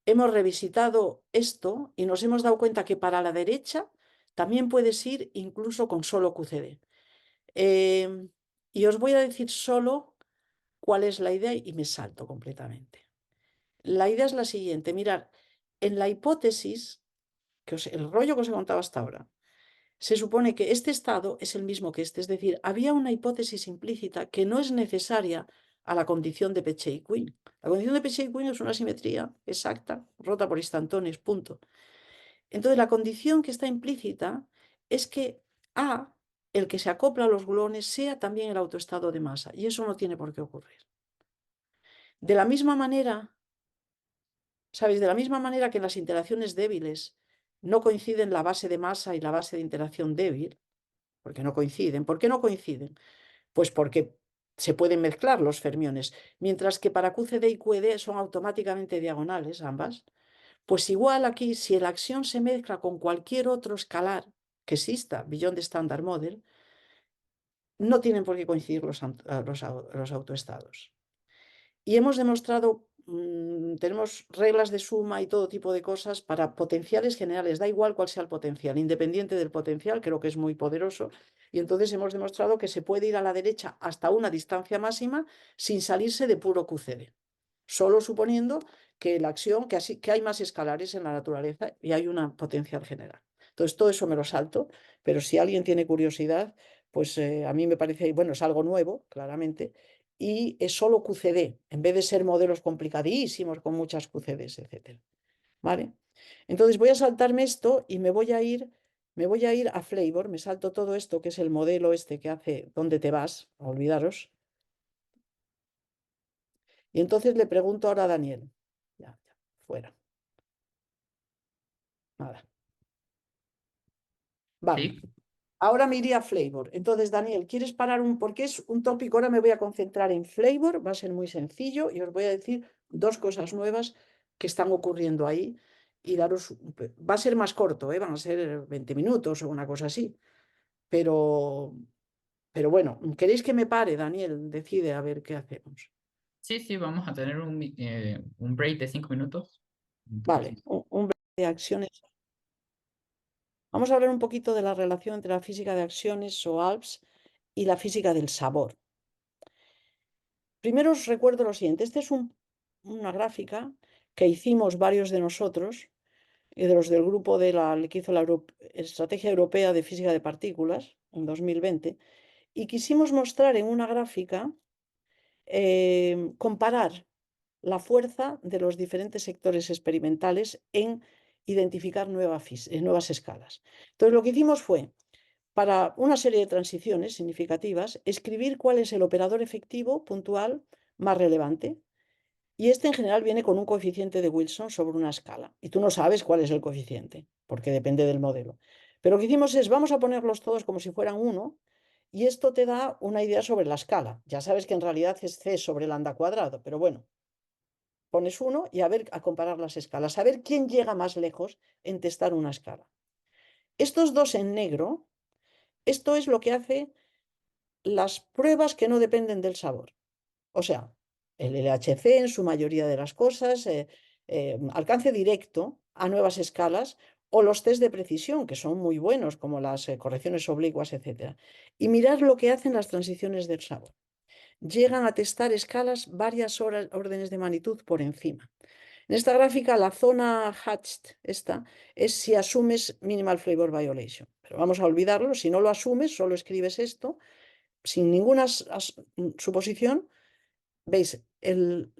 hemos revisitado esto y nos hemos dado cuenta que para la derecha también puedes ir incluso con solo QCD. Y os voy a decir solo cuál es la idea y me salto completamente. La idea es la siguiente, mirar, en la hipótesis, el rollo que os he contado hasta ahora, se supone que este estado es el mismo que este, es decir, había una hipótesis implícita que no es necesaria a la condición de Peche y Quinn. La condición de Pechet-Quinn es una simetría exacta, rota por instantones, punto. Entonces, la condición que está implícita es que A, el que se acopla a los gluones, sea también el autoestado de masa, y eso no tiene por qué ocurrir. De la misma manera, ¿sabéis? De la misma manera que en las interacciones débiles no coinciden la base de masa y la base de interacción débil, porque no coinciden. ¿Por qué no coinciden? Pues porque se pueden mezclar los fermiones, mientras que para QCD y QED son automáticamente diagonales ambas. Pues igual aquí, si el axión se mezcla con cualquier otro escalar que exista, beyond the standard model, no tienen por qué coincidir los autoestados. Y hemos demostrado, tenemos reglas de suma y todo tipo de cosas para potenciales generales, da igual cuál sea el potencial, independiente del potencial, creo que es muy poderoso. Y entonces hemos demostrado que se puede ir a la derecha hasta una distancia máxima sin salirse de puro QCD, solo suponiendo que la acción, que hay más escalares en la naturaleza y hay una potencial general. Entonces, todo eso me lo salto, pero si alguien tiene curiosidad, pues a mí me parece, bueno, es algo nuevo, claramente, y es solo QCD, en vez de ser modelos complicadísimos con muchas QCDs, etcétera. ¿Vale? Entonces voy a saltarme esto y me voy a ir a Flavor, me salto todo esto, que es el modelo este que hace ¿dónde te vas? Olvidaros. Y entonces le pregunto ahora a Daniel. Ya, ya, fuera. Nada. Vale. Sí, Ahora me iría a Flavor. Entonces, Daniel, ¿quieres parar porque es un tópico? Ahora me voy a concentrar en Flavor, va a ser muy sencillo y os voy a decir dos cosas nuevas que están ocurriendo ahí y va a ser más corto, ¿eh? Van a ser 20 minutos o una cosa así. Pero, pero bueno, ¿queréis que me pare, Daniel? Decide a ver qué hacemos. sí, sí, vamos a tener un break de 5 minutos. Vale, Entonces, un breve de acciones. Vamos a hablar un poquito de la relación entre la física de acciones o ALPS y la física del sabor. Primero os recuerdo lo siguiente. Esta es una gráfica que hicimos varios de nosotros, y de los del grupo que hizo la Estrategia Europea de Física de Partículas en 2020, y quisimos mostrar en una gráfica, comparar la fuerza de los diferentes sectores experimentales en identificar nuevas escalas. Entonces, lo que hicimos fue, para una serie de transiciones significativas, escribir cuál es el operador efectivo puntual más relevante. Y este en general viene con un coeficiente de Wilson sobre una escala. Y tú no sabes cuál es el coeficiente, porque depende del modelo. Pero lo que hicimos es, vamos a ponerlos todos como si fueran uno, y esto te da una idea sobre la escala. Ya sabes que en realidad es c sobre lambda cuadrado, pero bueno, pones uno y a ver, a comparar las escalas, a ver quién llega más lejos en testar una escala. Estos dos en negro, esto es lo que hace las pruebas que no dependen del sabor. O sea, el LHC en su mayoría de las cosas, alcance directo a nuevas escalas, o los test de precisión, que son muy buenos, como las correcciones oblicuas, etc. Y mirar lo que hacen las transiciones del sabor. Llegan a testar escalas órdenes de magnitud por encima. En esta gráfica, la zona hatched, esta, es si asumes minimal flavor violation. Pero vamos a olvidarlo, si no lo asumes, solo escribes esto, sin ninguna suposición. ¿Veis? El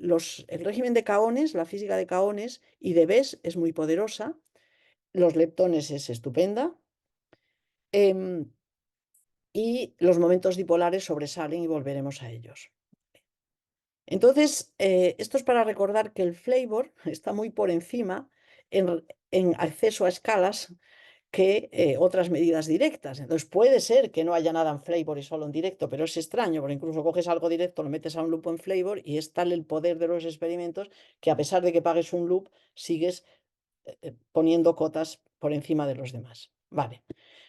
régimen de Caones, la física de Caones y de Bess es muy poderosa, los leptones es estupenda, em, y los momentos dipolares sobresalen y volveremos a ellos. Entonces, esto es para recordar que el flavor está muy por encima en acceso a escalas que otras medidas directas. Entonces puede ser que no haya nada en flavor y solo en directo, pero es extraño, porque incluso coges algo directo, lo metes a un loop en flavor y es tal el poder de los experimentos que a pesar de que pagues un loop, sigues poniendo cotas por encima de los demás. Vale.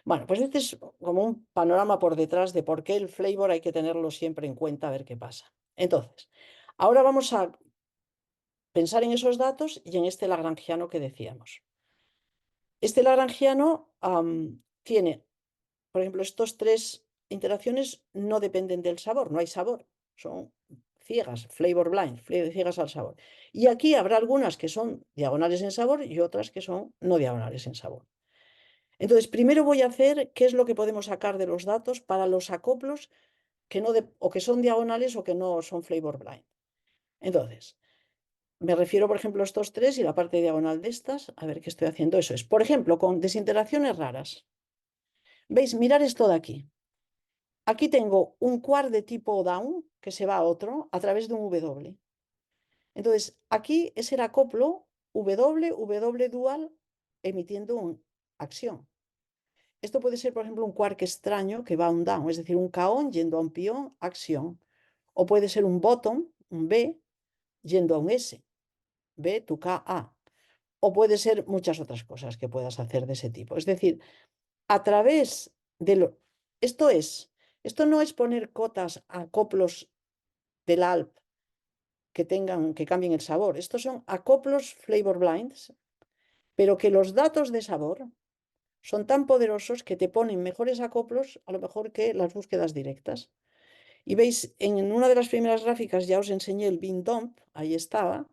Bueno, pues este es como un panorama por detrás de por qué el flavor hay que tenerlo siempre en cuenta a ver qué pasa. Entonces, ahora vamos a pensar en esos datos y en este lagrangiano que decíamos. Este lagrangiano tiene, por ejemplo, estos tres interacciones no dependen del sabor, no hay sabor, son ciegas, flavor blind, ciegas al sabor. Y aquí habrá algunas que son diagonales en sabor y otras que son no diagonales en sabor. Entonces, primero voy a hacer qué es lo que podemos sacar de los datos para los acoplos que no o que son diagonales o que no son flavor blind. Entonces, Me refiero, por ejemplo, a estos tres y la parte diagonal de estas. A ver qué estoy haciendo. Eso es. Por ejemplo, con desintegraciones raras. ¿Veis? Mirar esto de aquí. Aquí tengo un quark de tipo down que se va a otro a través de un W. Entonces, aquí es el acoplo W dual emitiendo un acción. Esto puede ser, por ejemplo, un quark extraño que va a un down, es decir, un kaón yendo a un pión, acción. O puede ser un bottom, un B, yendo a un S, B to KA. O puede ser muchas otras cosas que puedas hacer de ese tipo. Es decir, a través de lo... Esto es, esto no es poner cotas a acoplos del ALP que cambien el sabor. Estos son acoplos flavor blinds, pero que los datos de sabor son tan poderosos que te ponen mejores acoplos a lo mejor que las búsquedas directas. Y veis, en una de las primeras gráficas ya os enseñé el bin dump, ahí estaba,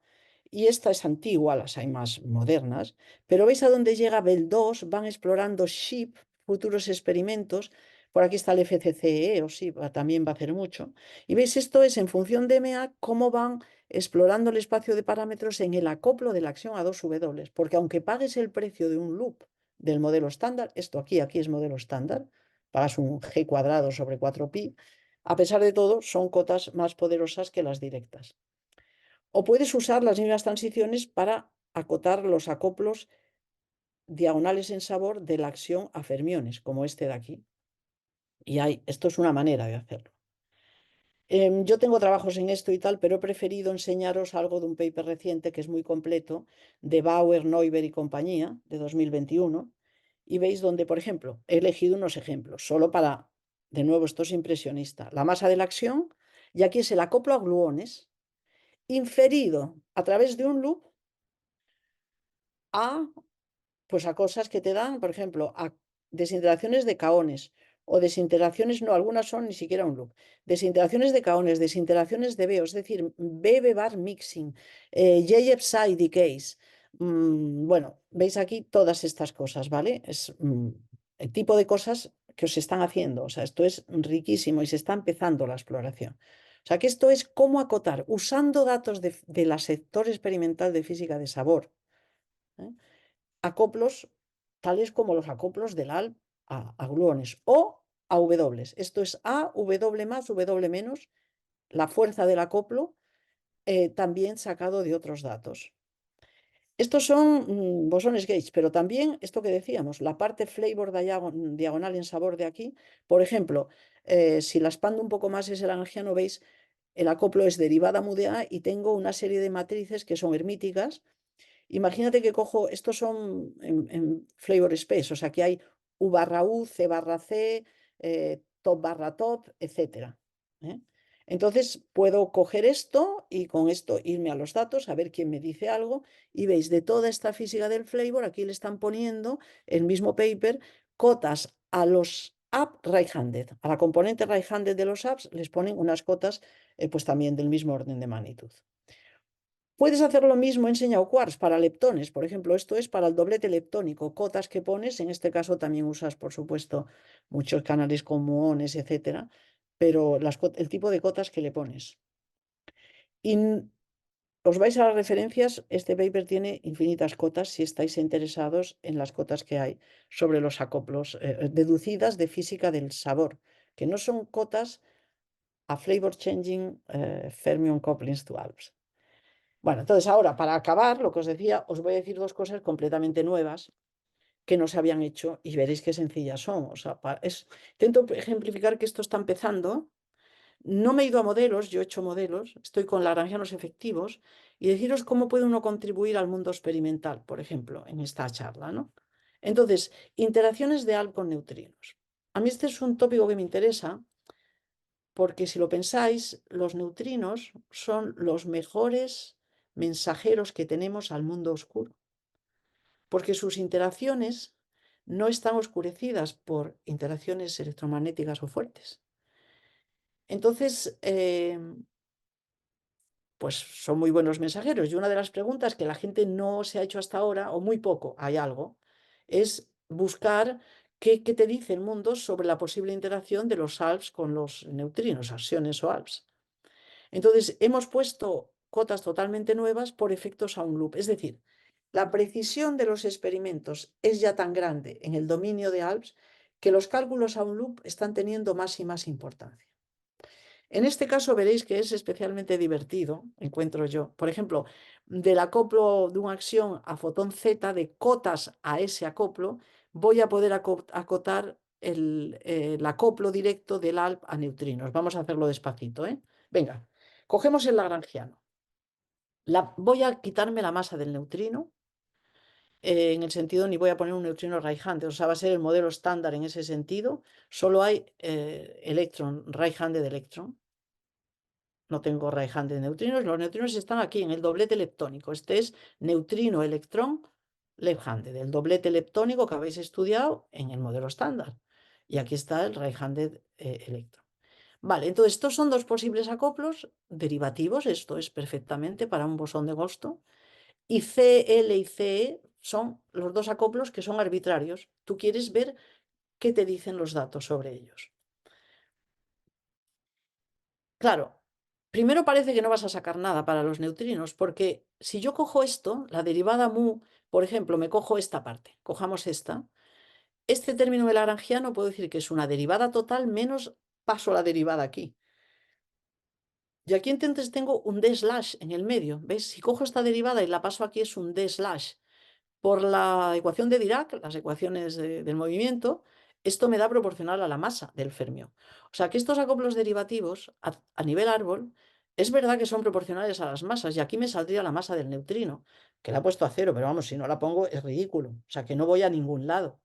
y esta es antigua, las hay más modernas, pero veis a dónde llega Bell 2, van explorando SHIP, futuros experimentos, por aquí está el FCCE, o SHIP, también va a hacer mucho, y veis, esto es en función de MA, cómo van explorando el espacio de parámetros en el acoplo de la acción a 2W, porque aunque pagues el precio de un loop del modelo estándar, esto aquí es modelo estándar, pagas un G cuadrado sobre 4pi, a pesar de todo, son cotas más poderosas que las directas. O puedes usar las mismas transiciones para acotar los acoplos diagonales en sabor de la acción a fermiones, como este de aquí. Y esto es una manera de hacerlo. Yo tengo trabajos en esto y tal, pero he preferido enseñaros algo de un paper reciente que es muy completo, de Bauer, Neuber y compañía, de 2021. Y veis donde, por ejemplo, he elegido unos ejemplos, solo para, de nuevo, esto es impresionista. La masa de la acción, y aquí es el acoplo a gluones, inferido a través de un loop a pues a cosas que te dan, por ejemplo, a desintegraciones de caones o desintegraciones, no, algunas son ni siquiera un loop, desintegraciones de caones, desintegraciones de BEO, es decir, BB bar mixing, JFSI decays. Bueno, veis aquí todas estas cosas, ¿vale? Es el tipo de cosas que os están haciendo, o sea, esto es riquísimo y se está empezando la exploración. O sea, que esto es cómo acotar, usando datos de la sector experimental de física de sabor, ¿eh? Acoplos tales como los acoplos del ALP a gluones o a W. Esto es A, W más, W menos, la fuerza del acoplo, también sacado de otros datos. Estos son bosones gauge, pero también esto que decíamos, la parte flavor diagonal en sabor de aquí, por ejemplo, si la expando un poco más ese lagrangiano, veis, el acoplo es derivada mu de A y tengo una serie de matrices que son hermíticas. Imagínate que cojo, estos son en flavor space, o sea que hay U barra U, C barra C, top barra top, etcétera, ¿eh? Entonces puedo coger esto y con esto irme a los datos, a ver quién me dice algo, y veis, de toda esta física del flavor, aquí le están poniendo el mismo paper, cotas a los app right-handed, a la componente right-handed de los apps les ponen unas cotas pues también del mismo orden de magnitud. Puedes hacer lo mismo en señal quarks para leptones. Por ejemplo, esto es para el doblete leptónico. Cotas que pones, en este caso también usas, por supuesto, muchos canales con muones, etcétera, pero el tipo de cotas que le pones. Y os vais a las referencias, este paper tiene infinitas cotas si estáis interesados en las cotas que hay sobre los acoplos deducidas de física del sabor, que no son cotas a flavor changing fermion couplings to ALPS. Bueno, entonces ahora, para acabar, lo que os decía, os voy a decir dos cosas completamente nuevas que no se habían hecho y veréis qué sencillas son. O sea, intento ejemplificar que esto está empezando. No me he ido a modelos, yo he hecho modelos, estoy con lagrangianos efectivos y deciros cómo puede uno contribuir al mundo experimental, por ejemplo, en esta charla, ¿no? Entonces, interacciones de ALP con neutrinos. A mí este es un tópico que me interesa porque si lo pensáis, los neutrinos son los mejores mensajeros que tenemos al mundo oscuro, porque sus interacciones no están oscurecidas por interacciones electromagnéticas o fuertes. Entonces, pues son muy buenos mensajeros. Y una de las preguntas que la gente no se ha hecho hasta ahora, o muy poco, hay algo, es buscar qué te dice el mundo sobre la posible interacción de los ALPS con los neutrinos, acciones o ALPS. Entonces, hemos puesto cotas totalmente nuevas por efectos a un loop. Es decir, la precisión de los experimentos es ya tan grande en el dominio de ALPS que los cálculos a un loop están teniendo más y más importancia. En este caso veréis que es especialmente divertido, encuentro yo. Por ejemplo, del acoplo de una acción a fotón Z, de cotas a ese acoplo, voy a poder acotar el acoplo directo del ALP a neutrinos. Vamos a hacerlo despacito, ¿eh? Venga, cogemos el lagrangiano. Voy a quitarme la masa del neutrino, en el sentido ni voy a poner un neutrino right-handed, o sea, va a ser el modelo estándar en ese sentido. Solo hay electron, right-handed electron. No tengo right-handed neutrinos. Los neutrinos están aquí en el doblete leptónico. Este es neutrino-electrón left-handed, el doblete leptónico que habéis estudiado en el modelo estándar. Y aquí está el right-handed electron. Vale, entonces estos son dos posibles acoplos derivativos. Esto es perfectamente para un bosón de Goldstone. Y CL y CE son los dos acoplos que son arbitrarios. Tú quieres ver qué te dicen los datos sobre ellos. Claro, primero parece que no vas a sacar nada para los neutrinos, porque si yo cojo esto, la derivada mu, por ejemplo, me cojo esta parte, cojamos esta, este término de lagrangiano puedo decir que es una derivada total menos paso la derivada aquí. Y aquí entonces tengo un d slash en el medio, ¿ves? Si cojo esta derivada y la paso aquí es un d slash. Por la ecuación de Dirac, las ecuaciones del movimiento, esto me da proporcional a la masa del fermio. O sea que estos acoplos derivativos a nivel árbol es verdad que son proporcionales a las masas y aquí me saldría la masa del neutrino, que la he puesto a cero, pero vamos, si no la pongo es ridículo. O sea que no voy a ningún lado.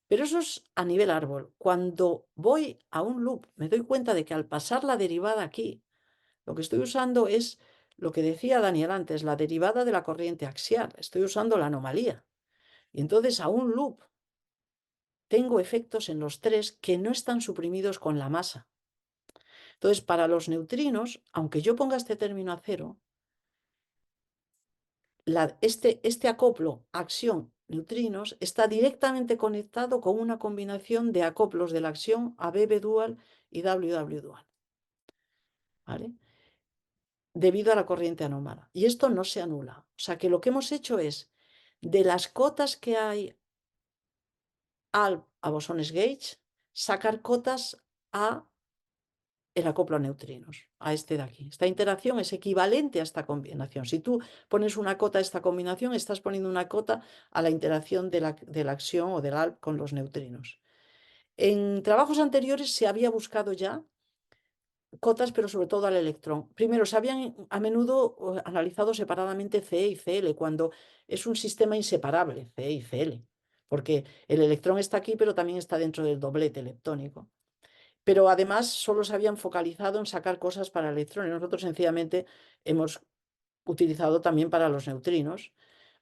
Pero eso es a nivel árbol. Cuando voy a un loop, me doy cuenta de que al pasar la derivada aquí, lo que estoy usando es lo que decía Daniel antes, la derivada de la corriente axial. Estoy usando la anomalía. Y entonces a un loop tengo efectos en los tres que no están suprimidos con la masa. Entonces, para los neutrinos, aunque yo ponga este término a cero, este acoplo acción-neutrinos está directamente conectado con una combinación de acoplos de la acción a BB dual y WW dual. ¿Vale? Debido a la corriente anómala. Y esto no se anula. O sea que lo que hemos hecho es, de las cotas que hay a bosones Gauge, sacar cotas a el acoplo a neutrinos, a este de aquí. Esta interacción es equivalente a esta combinación. Si tú pones una cota a esta combinación, estás poniendo una cota a la interacción de la acción o del ALP con los neutrinos. En trabajos anteriores se había buscado ya cotas, pero sobre todo al electrón. Primero, se habían a menudo analizado separadamente CE y CL, cuando es un sistema inseparable, CE y CL, porque el electrón está aquí, pero también está dentro del doblete leptónico. Pero además solo se habían focalizado en sacar cosas para electrones. Nosotros sencillamente hemos utilizado también para los neutrinos.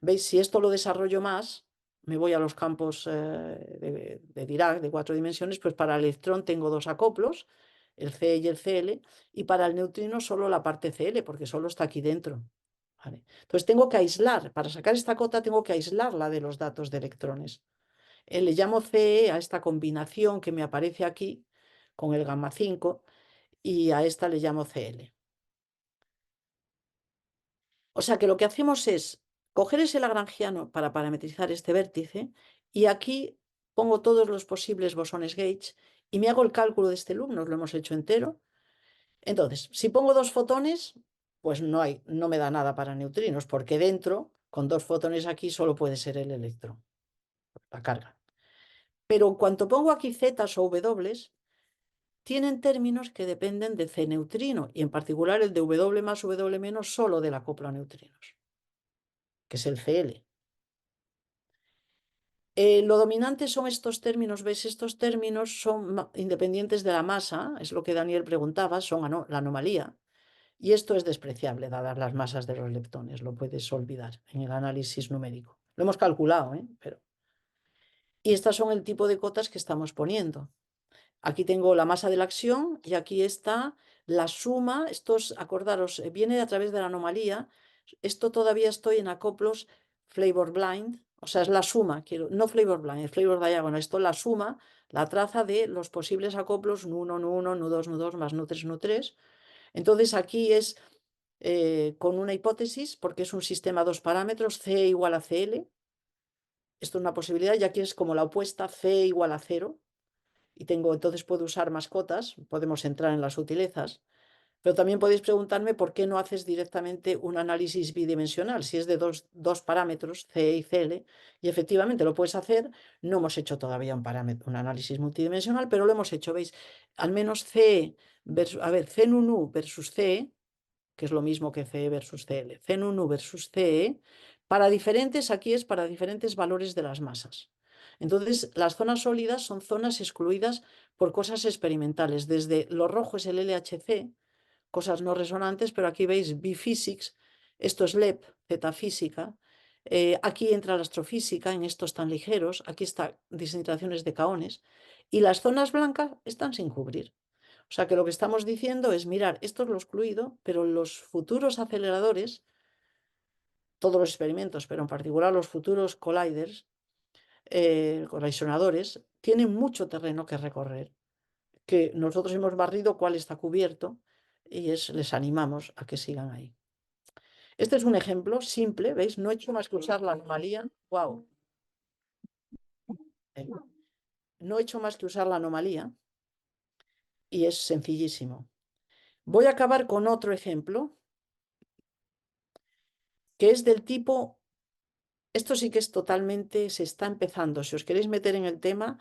¿Veis? Si esto lo desarrollo más, me voy a los campos de Dirac de 4 dimensiones, pues para el electrón tengo dos acoplos, el C y el Cl, y para el neutrino solo la parte Cl, porque solo está aquí dentro. ¿Vale? Entonces tengo que aislar, para sacar esta cota tengo que aislarla de los datos de electrones. Le llamo CE a esta combinación que me aparece aquí con el gamma 5 y a esta le llamo CL. O sea que lo que hacemos es coger ese lagrangiano para parametrizar este vértice y aquí pongo todos los posibles bosones Gauge y me hago el cálculo de este loop, nos lo hemos hecho entero. Entonces, si pongo dos fotones, pues no me da nada para neutrinos, porque dentro, con dos fotones aquí, solo puede ser el electrón, la carga. Pero en cuanto pongo aquí zetas o W, tienen términos que dependen de C neutrino, y en particular el de W más W menos solo del acoplo a neutrinos, que es el Cl. Lo dominante son estos términos, ¿ves? Estos términos son independientes de la masa, es lo que Daniel preguntaba, son la anomalía. Y esto es despreciable, dadas las masas de los leptones, lo puedes olvidar en el análisis numérico. Lo hemos calculado, ¿eh? Y estas son el tipo de cotas que estamos poniendo. Aquí tengo la masa de la acción y aquí está la suma. Acordaros, viene a través de la anomalía. Esto todavía estoy en acoplos flavor blind, o sea, es la suma, no flavor blind, es flavor diagonal. Esto es la suma, la traza de los posibles acoplos Nu1, Nu1, Nu2, Nu2 más Nu3, Nu3. Entonces aquí es con una hipótesis, porque es un sistema a dos parámetros, C igual a CL. Esto es una posibilidad, y aquí es como la opuesta, C igual a 0. Y entonces puedo usar mascotas, podemos entrar en las sutilezas. Pero también podéis preguntarme por qué no haces directamente un análisis bidimensional, si es de dos parámetros, C y CL, y efectivamente lo puedes hacer. No hemos hecho todavía un análisis multidimensional, pero lo hemos hecho, ¿veis? Al menos C versus, a ver, C nu versus C, que es lo mismo que C versus CL, C nu versus CE, aquí es para diferentes valores de las masas. Entonces, las zonas sólidas son zonas excluidas por cosas experimentales. Desde lo rojo es el LHC, cosas no resonantes, pero aquí veis B-Physics, esto es LEP, Z física. Aquí entra la astrofísica en estos tan ligeros, aquí está desintegraciones de caones, y las zonas blancas están sin cubrir. O sea que lo que estamos diciendo es, mirar, esto es lo excluido, pero los futuros aceleradores, todos los experimentos, pero en particular los futuros colliders, colisionadores, tienen mucho terreno que recorrer, que nosotros hemos barrido cuál está cubierto, y les animamos a que sigan ahí. Este es un ejemplo simple, ¿veis? No he hecho más que usar la anomalía. ¡Wow! No he hecho más que usar la anomalía y es sencillísimo. Voy a acabar con otro ejemplo que es del tipo, esto sí que es totalmente, se está empezando, si os queréis meter en el tema,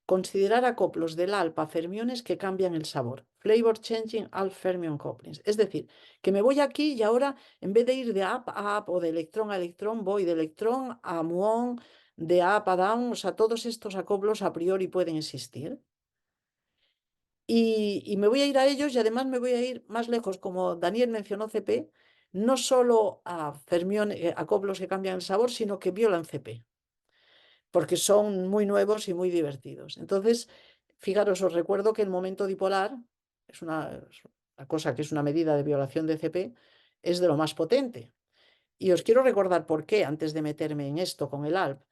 considerar acoplos del ALP a fermiones que cambian el sabor. Flavor Changing ALP Fermion Couplings. Es decir, que me voy aquí y ahora, en vez de ir de up a up o de electrón a electrón, voy de electrón a muón, de up a down. O sea, todos estos acoplos a priori pueden existir. Y me voy a ir a ellos, y además me voy a ir más lejos, como Daniel mencionó CP, no solo a fermiones, acoplos que cambian el sabor, sino que violan CP, porque son muy nuevos y muy divertidos. Entonces, fijaros, os recuerdo que el momento dipolar es una cosa que es una medida de violación de CP, es de lo más potente. Y os quiero recordar por qué, antes de meterme en esto con el ALP.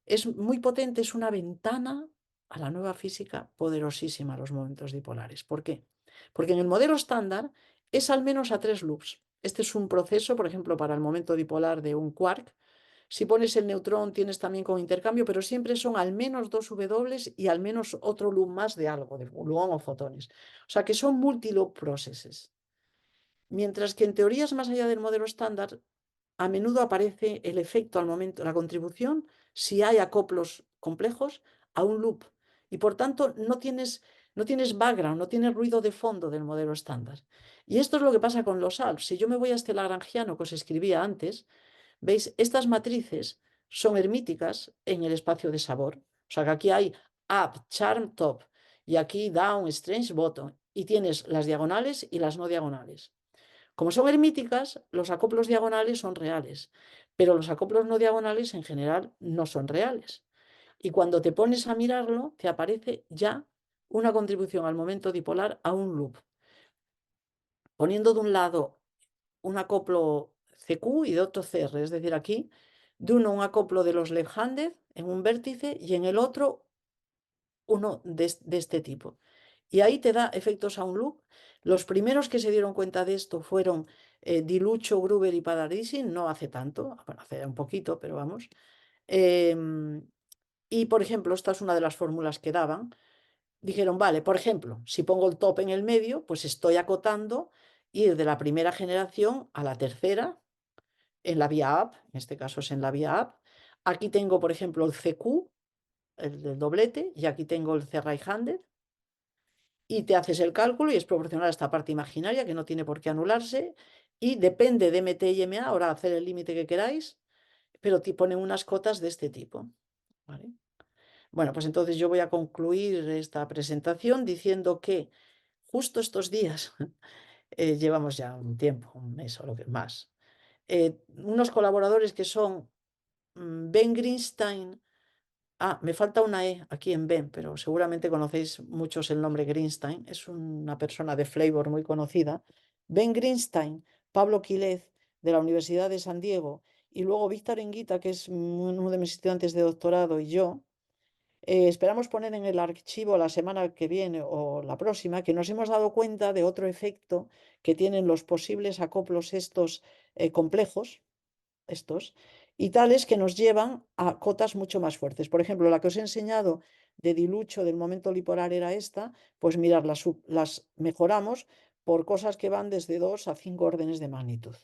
Es muy potente, es una ventana a la nueva física poderosísima, los momentos dipolares. ¿Por qué? Porque en el modelo estándar es al menos a 3 loops. Este es un proceso, por ejemplo, para el momento dipolar de un quark. Si pones el neutrón tienes también con intercambio, pero siempre son al menos 2 W y al menos otro loop más de algo, de gluón o fotones. O sea que son multiloop processes. Mientras que en teorías más allá del modelo estándar, a menudo aparece el efecto al momento, la contribución, si hay acoplos complejos, a un loop. Y por tanto no tienes background, no tienes ruido de fondo del modelo estándar. Y esto es lo que pasa con los ALPs. Si yo me voy a este lagrangiano que os escribía antes, veis, estas matrices son hermíticas en el espacio de sabor. O sea que aquí hay up, charm, top, y aquí down, strange, bottom. Y tienes las diagonales y las no diagonales. Como son hermíticas, los acoplos diagonales son reales, pero los acoplos no diagonales en general no son reales. Y cuando te pones a mirarlo, te aparece ya una contribución al momento dipolar a un loop, poniendo de un lado un acoplo CQ y de otro CR, es decir, aquí, de uno un acoplo de los left-handed en un vértice y en el otro uno de este tipo. Y ahí te da efectos a un loop. Los primeros que se dieron cuenta de esto fueron Diluccio, Gruber y Paradisi, no hace tanto, bueno, hace un poquito, pero vamos. Y por ejemplo, esta es una de las fórmulas que daban. Dijeron, vale, por ejemplo, si pongo el top en el medio, pues estoy acotando ir de la primera generación a la tercera en la vía up, en este caso es en la vía up. Aquí tengo, por ejemplo, el CQ, el del doblete, y aquí tengo el C right-handed, y te haces el cálculo y es proporcional a esta parte imaginaria que no tiene por qué anularse, y depende de MT y MA, ahora hacer el límite que queráis, pero te ponen unas cotas de este tipo. ¿Vale? Bueno, pues entonces yo voy a concluir esta presentación diciendo que justo estos días, llevamos ya un tiempo, un mes o lo que más, unos colaboradores que son Ben Greenstein. Me falta una E aquí en Ben, pero seguramente conocéis muchos el nombre Greenstein. Es una persona de Flavor muy conocida. Ben Greenstein, Pablo Quílez de la Universidad de San Diego, y luego Víctor Enguita, que es uno de mis estudiantes de doctorado, y yo, Esperamos poner en el archivo la semana que viene o la próxima que nos hemos dado cuenta de otro efecto que tienen los posibles acoplos estos complejos, estos, y tales que nos llevan a cotas mucho más fuertes. Por ejemplo, la que os he enseñado de dilucho del momento liporar era esta, pues mirad, las mejoramos por cosas que van desde 2 a 5 órdenes de magnitud.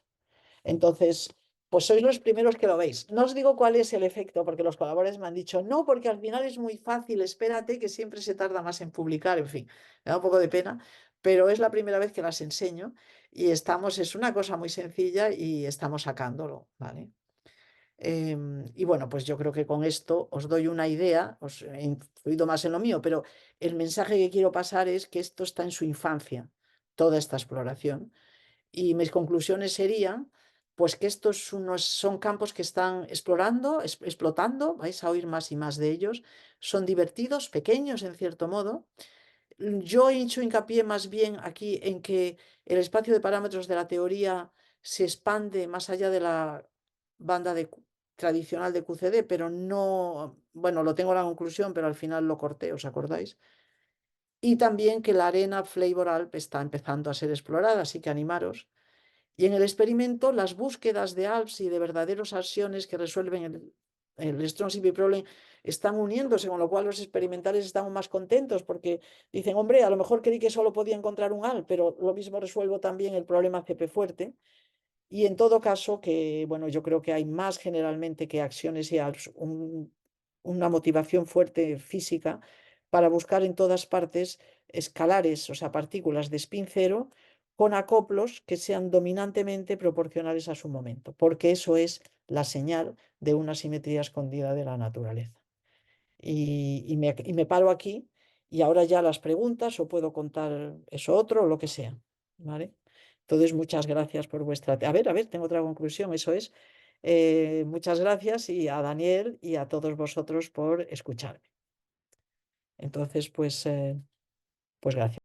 Entonces, pues sois los primeros que lo veis. No os digo cuál es el efecto, porque los colaboradores me han dicho, no, porque al final es muy fácil, espérate, que siempre se tarda más en publicar, en fin, me da un poco de pena, pero es la primera vez que las enseño y estamos, es una cosa muy sencilla y estamos sacándolo, ¿vale? Y bueno, pues yo creo que con esto os doy una idea, os he influido más en lo mío, pero el mensaje que quiero pasar es que esto está en su infancia, toda esta exploración y mis conclusiones serían, pues que estos son campos que están explorando, explotando, vais a oír más y más de ellos, son divertidos, pequeños en cierto modo. Yo he hecho hincapié más bien aquí en que el espacio de parámetros de la teoría se expande más allá de la banda tradicional de QCD, pero no, bueno, lo tengo en la conclusión, pero al final lo corté, ¿os acordáis? Y también que la arena Flavor Alp está empezando a ser explorada, así que animaros. Y en el experimento, las búsquedas de ALPS y de verdaderos acciones que resuelven el strong CP problem están uniéndose, con lo cual los experimentales están más contentos porque dicen, hombre, a lo mejor creí que solo podía encontrar un ALP, pero lo mismo resuelvo también el problema CP fuerte. Y en todo caso, que bueno, yo creo que hay más generalmente que acciones y ALPS, una motivación fuerte física para buscar en todas partes escalares, o sea, partículas de spin cero con acoplos que sean dominantemente proporcionales a su momento, porque eso es la señal de una simetría escondida de la naturaleza. Y me paro aquí y ahora ya las preguntas o puedo contar eso otro o lo que sea, ¿vale? Entonces, muchas gracias por vuestra... a ver, tengo otra conclusión, eso es. Muchas gracias y a Daniel y a todos vosotros por escucharme. Entonces, pues gracias.